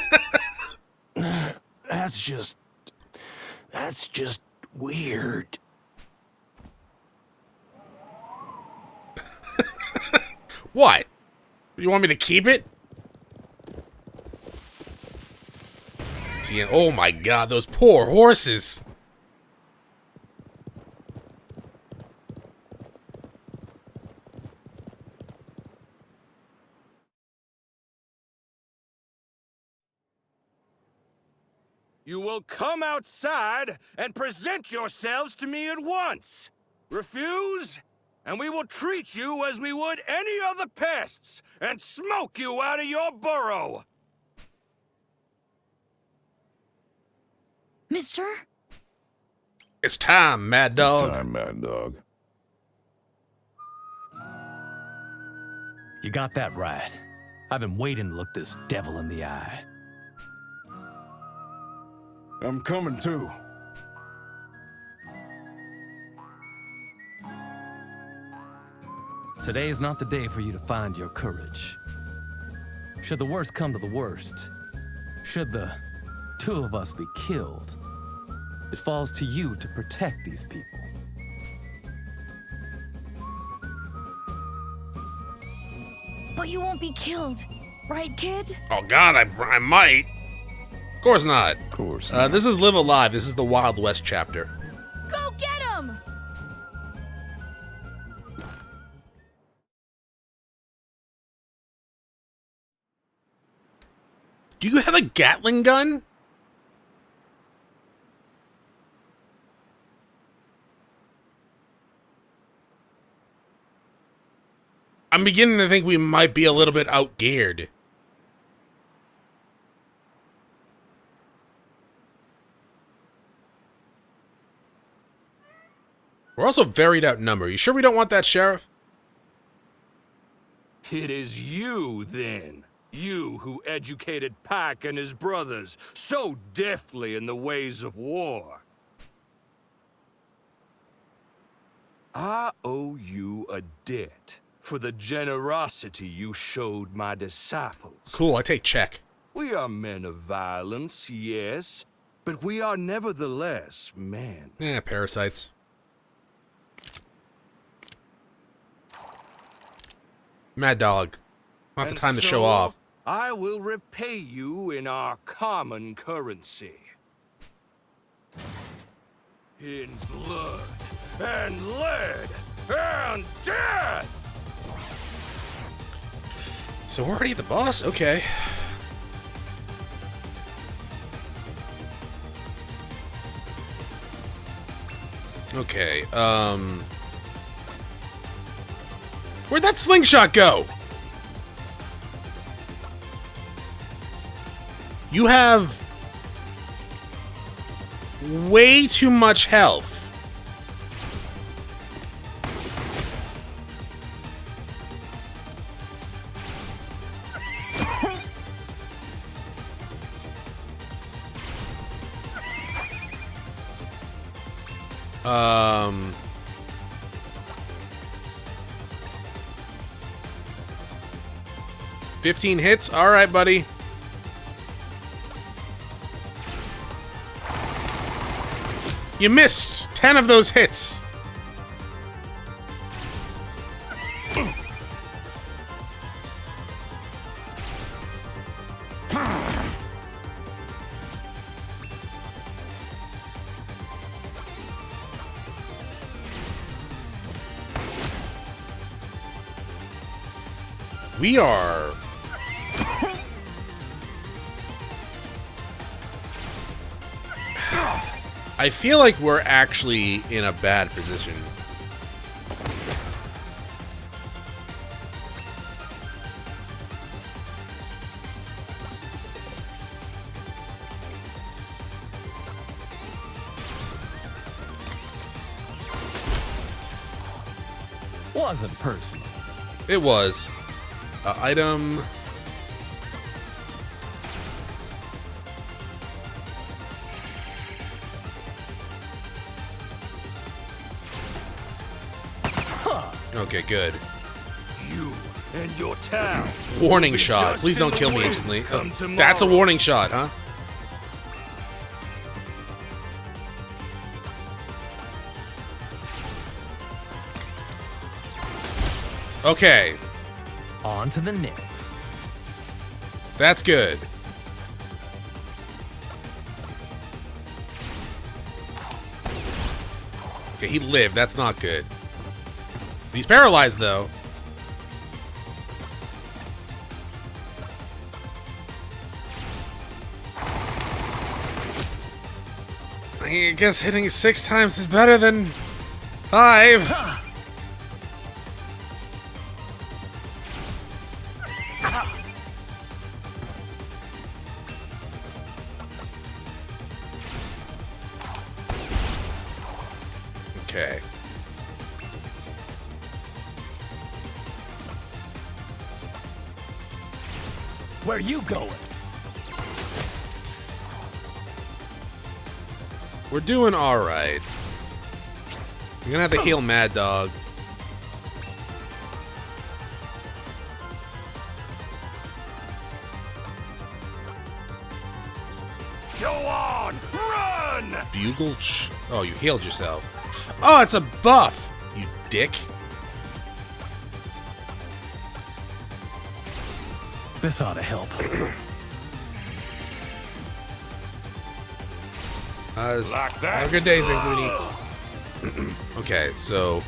That's just weird. What? You want me to keep it? Oh my god, those poor horses. You will come outside and present yourselves to me at once. Refuse, and we will treat you as we would any other pests and smoke you out of your burrow. Mister? It's time, Mad Dog. It's time, Mad Dog. You got that right. I've been waiting to look this devil in the eye. I'm coming too. Today is not the day for you to find your courage. Should the worst come to the worst, should the two of us be killed, it falls to you to protect these people. But you won't be killed, right, kid? Oh god, I might. Of course not. Of course not. This is Live Alive. This is the Wild West chapter. Go get him! Do you have a Gatling gun? I'm beginning to think we might be a little bit outgeared. We're also very outnumbered. You sure we don't want that, Sheriff? It is you, then. You who educated Pac and his brothers so deftly in the ways of war. I owe you a debt for the generosity you showed my disciples. Cool, I take check. We are men of violence, yes, but we are nevertheless men. Parasites. Mad Dog. Not the time to show off. I will repay you in our common currency. In blood and lead and death! So we're already the boss? Okay. Okay, where'd that slingshot go? You have way too much health. Um... 15 hits? Alright, buddy. You missed 10 of those hits. We are... I feel like we're actually in a bad position. Wasn't personal. It was. Item. Okay, good. You and your town. Warning will be shot. just Please in don't the kill me wind instantly. come That's a tomorrow. warning shot, huh? Okay, On to the next. that's good. Okay, he lived. That's not good. He's paralyzed, though. I guess hitting 6 times is better than 5. Okay. Where you going? We're doing alright. I'm gonna have to heal Mad Dog. Go on, run! Bugle Oh, you healed yourself. Oh, it's a buff, you dick. This ought to help. Like that. Have a good day, Zanguini. Okay, so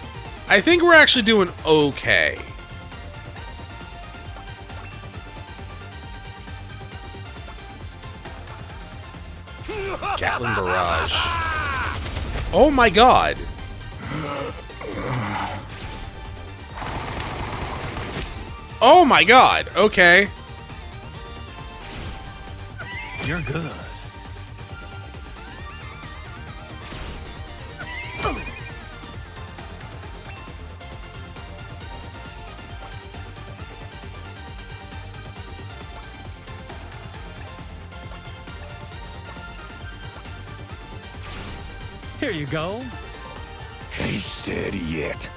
I think we're actually doing okay. Gatling Barrage. Oh my god. Oh my god. Okay. You're good. Here you go. Ain't dead yet.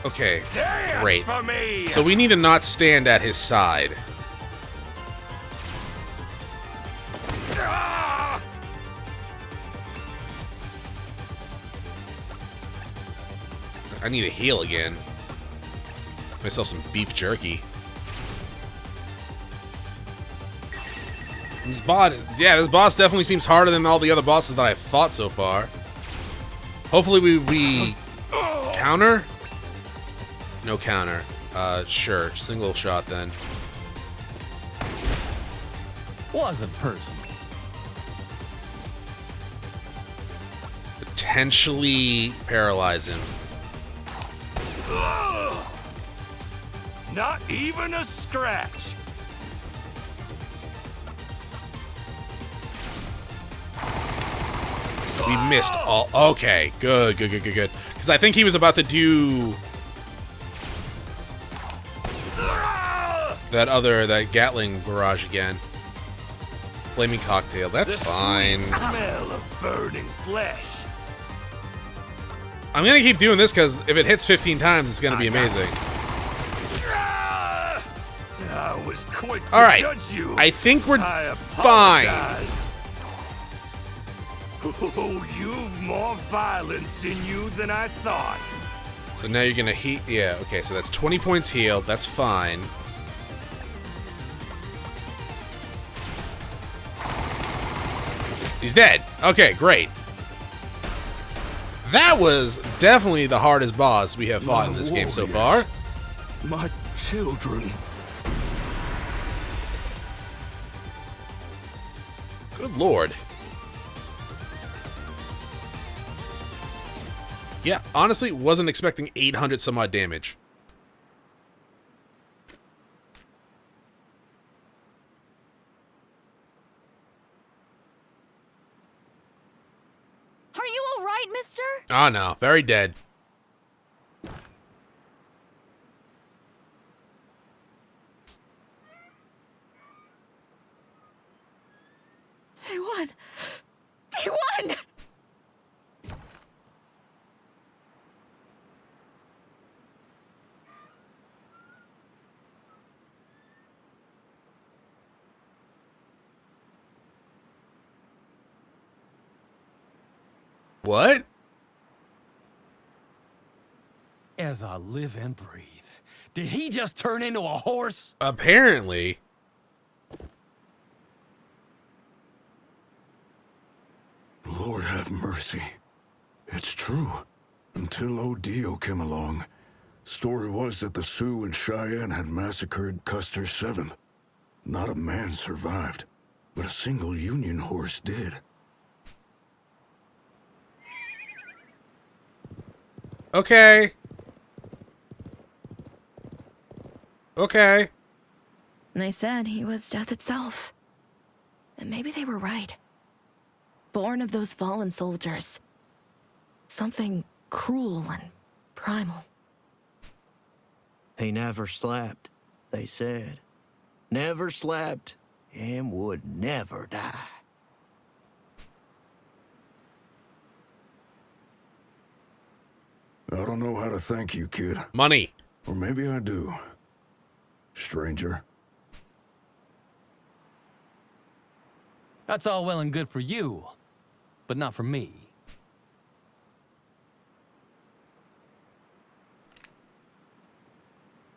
Okay. Dance Great. for me. So we need to not stand at his side. Ah! I need to heal again. Myself some beef jerky. This boss definitely seems harder than all the other bosses that I've fought so far. Hopefully we counter? No counter. Sure, single shot then. Wasn't personal. Potentially paralyze him. Ugh! Not even a scratch. We missed all. Okay, good. Because I think he was about to do that Gatling barrage again. Flaming cocktail. That's The fine. sweet smell of burning flesh. I'm gonna keep doing this because if it hits 15 times, it's gonna be amazing. Ah! I was quick to All right, judge you. I think we're I fine. apologize. Oh, you've more violence in you than I thought. So now you're gonna heat. Yeah. Okay. So that's 20 points healed. That's fine. He's dead. Okay, great. That was definitely the hardest boss we have fought in this game so far. My children. Good lord. Yeah, honestly, wasn't expecting 800 some odd damage. Are you all right, mister? Oh no, very dead. They won. They won! What? As I live and breathe. Did he just turn into a horse? Apparently. Lord have mercy. It's true. Until Odio came along, story was that the Sioux and Cheyenne had massacred Custer's 7th. Not a man survived, but a single Union horse did. Okay. Okay. And they said he was death itself. And maybe they were right. Born of those fallen soldiers. Something cruel and primal. He never slept, they said. Never slept and would never die. I don't know how to thank you, kid. Money. Or maybe I do. Stranger. That's all well and good for you, but not for me.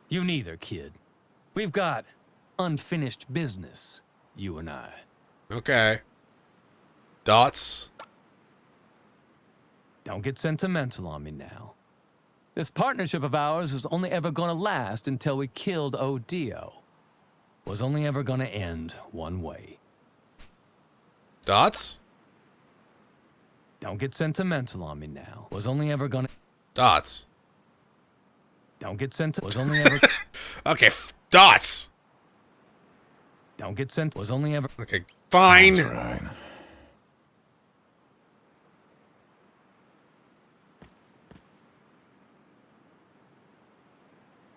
You neither, kid. We've got unfinished business, you and I. Okay. Dots. Don't get sentimental on me now. This partnership of ours was only ever gonna last until we killed Odio. Was only ever gonna end one way. Dots? Don't get sentimental on me now. Was only ever gonna... Dots. Don't get sentimental. Was only ever... Okay, dots. Don't get sent. Was only ever... Okay, fine. That's right.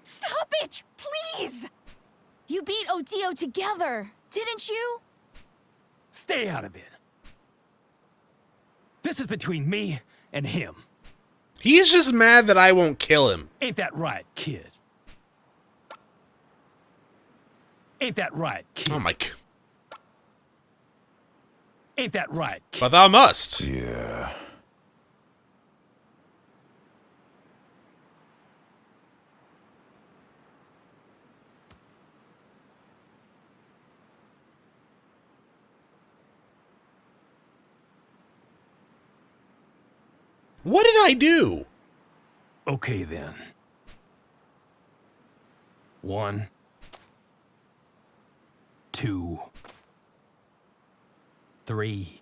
Stop it! Please! You beat Odio together, didn't you? Stay out of it. This is between me and him. He's just mad that I won't kill him. Ain't that right, kid? Ain't that right, kid? Oh my god. Ain't that right, kid? But thou must. Yeah. What did I do? Okay, then. 1, 2, 3,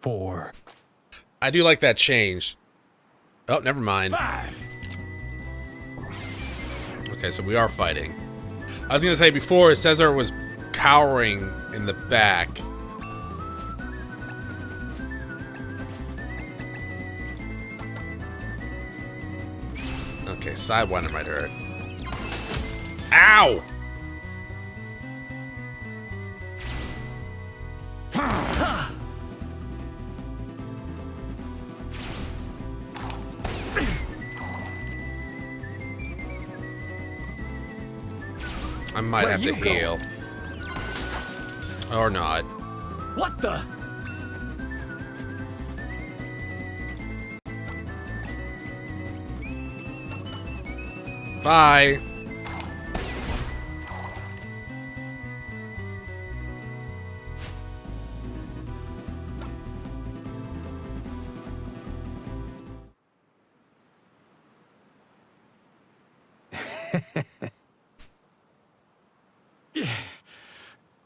4. I do like that change. Oh, never mind. 5. Okay, so we are fighting. I was gonna say before, Cesar was cowering in the back. Okay, sidewinder might hurt. Ow! I might Where have to you going? heal. Or not. What the? Bye.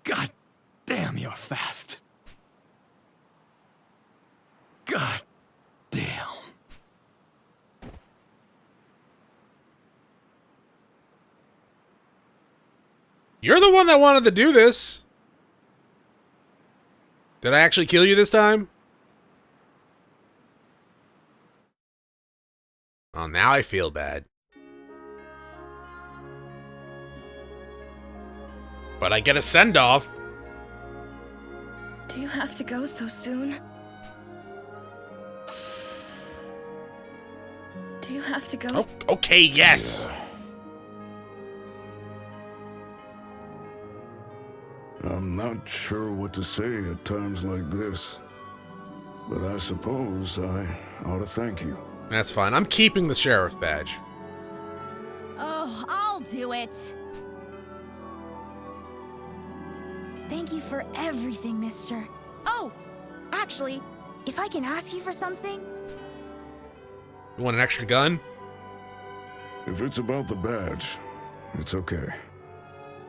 God damn, you're fast. God damn. You're the one that wanted to do this. Did I actually kill you this time? Oh, now I feel bad. But I get a send-off. Do you have to go so soon? Do you have to go? Oh, okay, yes. I'm not sure what to say at times like this, but I suppose I ought to thank you. That's fine. I'm keeping the sheriff badge. Oh, I'll do it. Thank you for everything, mister. Oh, actually, if I can ask you for something? You want an extra gun? If it's about the badge, it's okay.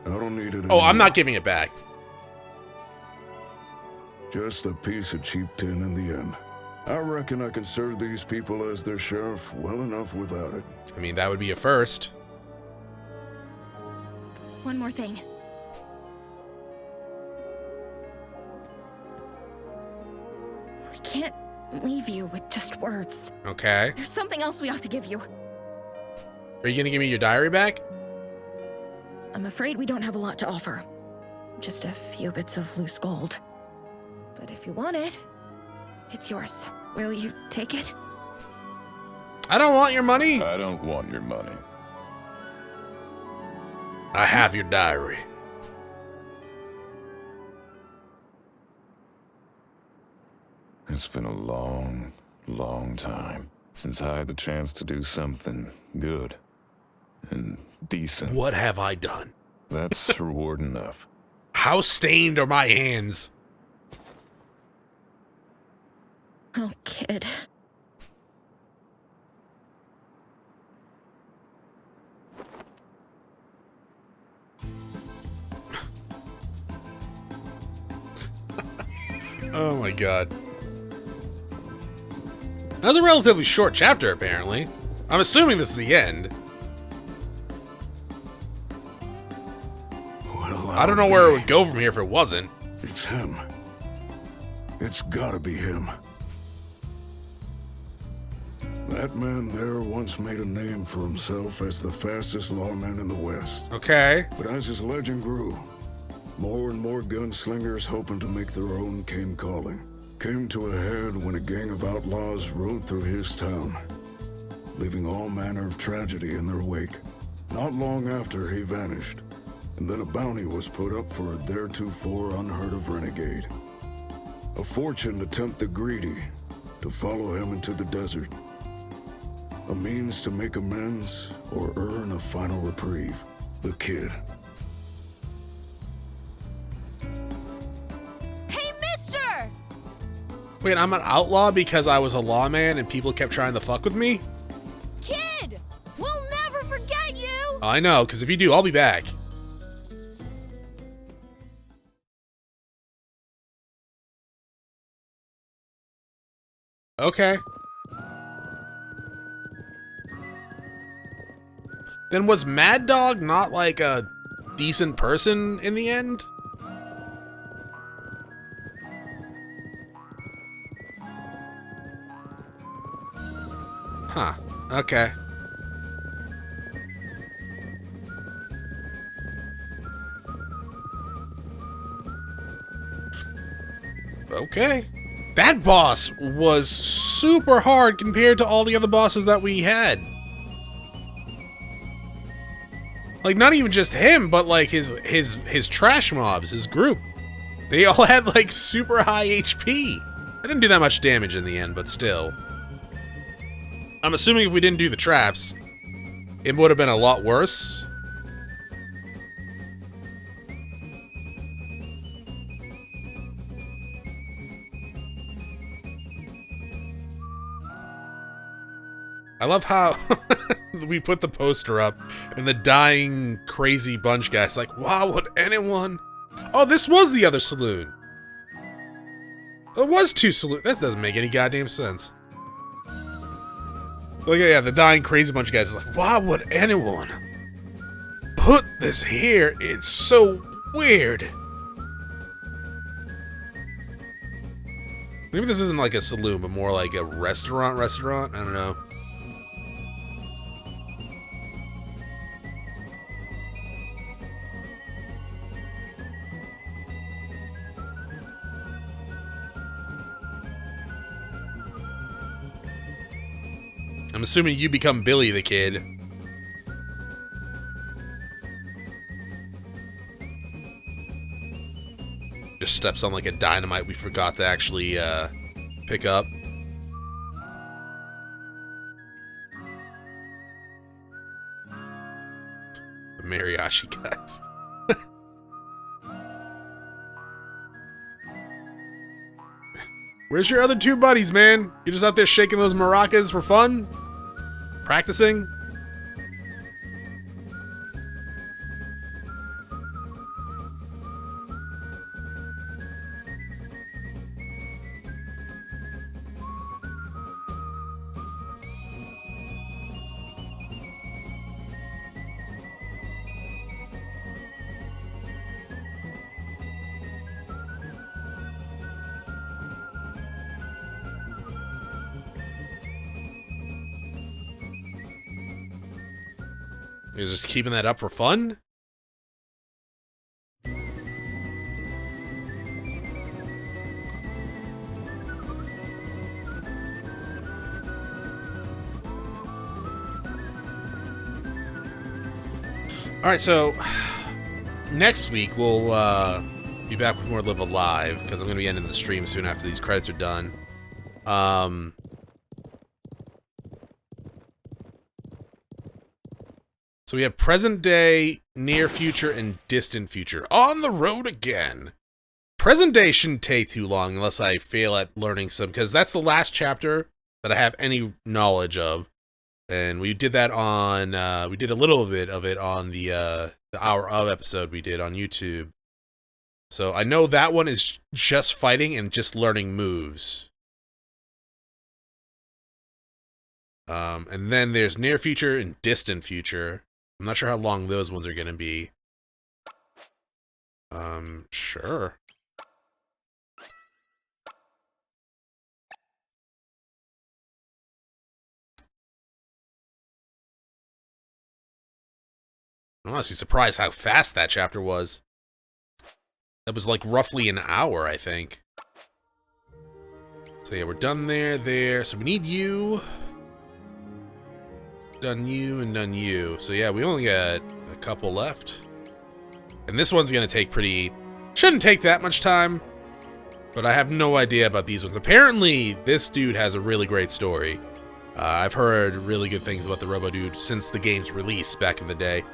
I don't need it Oh, anymore. I'm not giving it back. Just a piece of cheap tin in the end. I reckon I can serve these people as their sheriff well enough without it. I mean, that would be a first. One more thing. We can't leave you with just words. Okay. There's something else we ought to give you. Are you gonna give me your diary back? I'm afraid we don't have a lot to offer. Just a few bits of loose gold. But if you want it, it's yours. Will you take it? I don't want your money. I don't want your money. I have your diary. It's been a long, long time since I had the chance to do something good and decent. What have I done? That's reward enough. How stained are my hands? Oh, kid. Oh my god. That was a relatively short chapter, apparently. I'm assuming this is the end. Well, I don't know where it would go from here if it wasn't. It's him. It's gotta be him. That man there once made a name for himself as the fastest lawman in the West. Okay. But as his legend grew, more and more gunslingers hoping to make their own came calling. Came to a head when a gang of outlaws rode through his town, leaving all manner of tragedy in their wake. Not long after, he vanished, and then a bounty was put up for a theretofore unheard-of renegade. A fortune to tempt the greedy to follow him into the desert. A means to make amends or earn a final reprieve. The kid. Hey, mister! Wait, I'm an outlaw because I was a lawman and people kept trying to fuck with me? Kid! We'll never forget you! I know, because if you do, I'll be back. Okay. Then was Mad Dog not like a decent person in the end? Huh. Okay. Okay. That boss was super hard compared to all the other bosses that we had. Like, not even just him, but like his trash mobs, his group. They all had like super high HP. I didn't do that much damage in the end, but still. I'm assuming if we didn't do the traps, it would have been a lot worse. I love how we put the poster up and the dying crazy bunch guy's like, wow, would anyone? Oh, this was the other saloon. There was two saloons. That doesn't make any goddamn sense. Look, yeah, the dying crazy bunch guys is like, why would anyone put this here? It's so weird. Maybe this isn't like a saloon, but more like a restaurant. I don't know. I'm assuming you become Billy the Kid. Just steps on like a dynamite we forgot to actually pick up. The mariachi guys. Where's your other two buddies, man? You're just out there shaking those maracas for fun? Practicing? You're just keeping that up for fun? Alright, so next week we'll be back with more Live A Live, because I'm going to be ending the stream soon after these credits are done. So we have present day, near future, and distant future. On the road again. Present day shouldn't take too long unless I fail at learning some, because that's the last chapter that I have any knowledge of. And we did that on, we did a little bit of it on the Hour of episode we did on YouTube. So I know that one is just fighting and just learning moves. And then there's near future and distant future. I'm not sure how long those ones are going to be. Sure. I'm honestly surprised how fast that chapter was. That was like roughly an hour, I think. So yeah, we're done there. So we need you. Done you and done you. So yeah, we only got a couple left. And this one's gonna take shouldn't take that much time. But I have no idea about these ones. Apparently, this dude has a really great story. I've heard really good things about the Robo Dude since the game's release back in the day.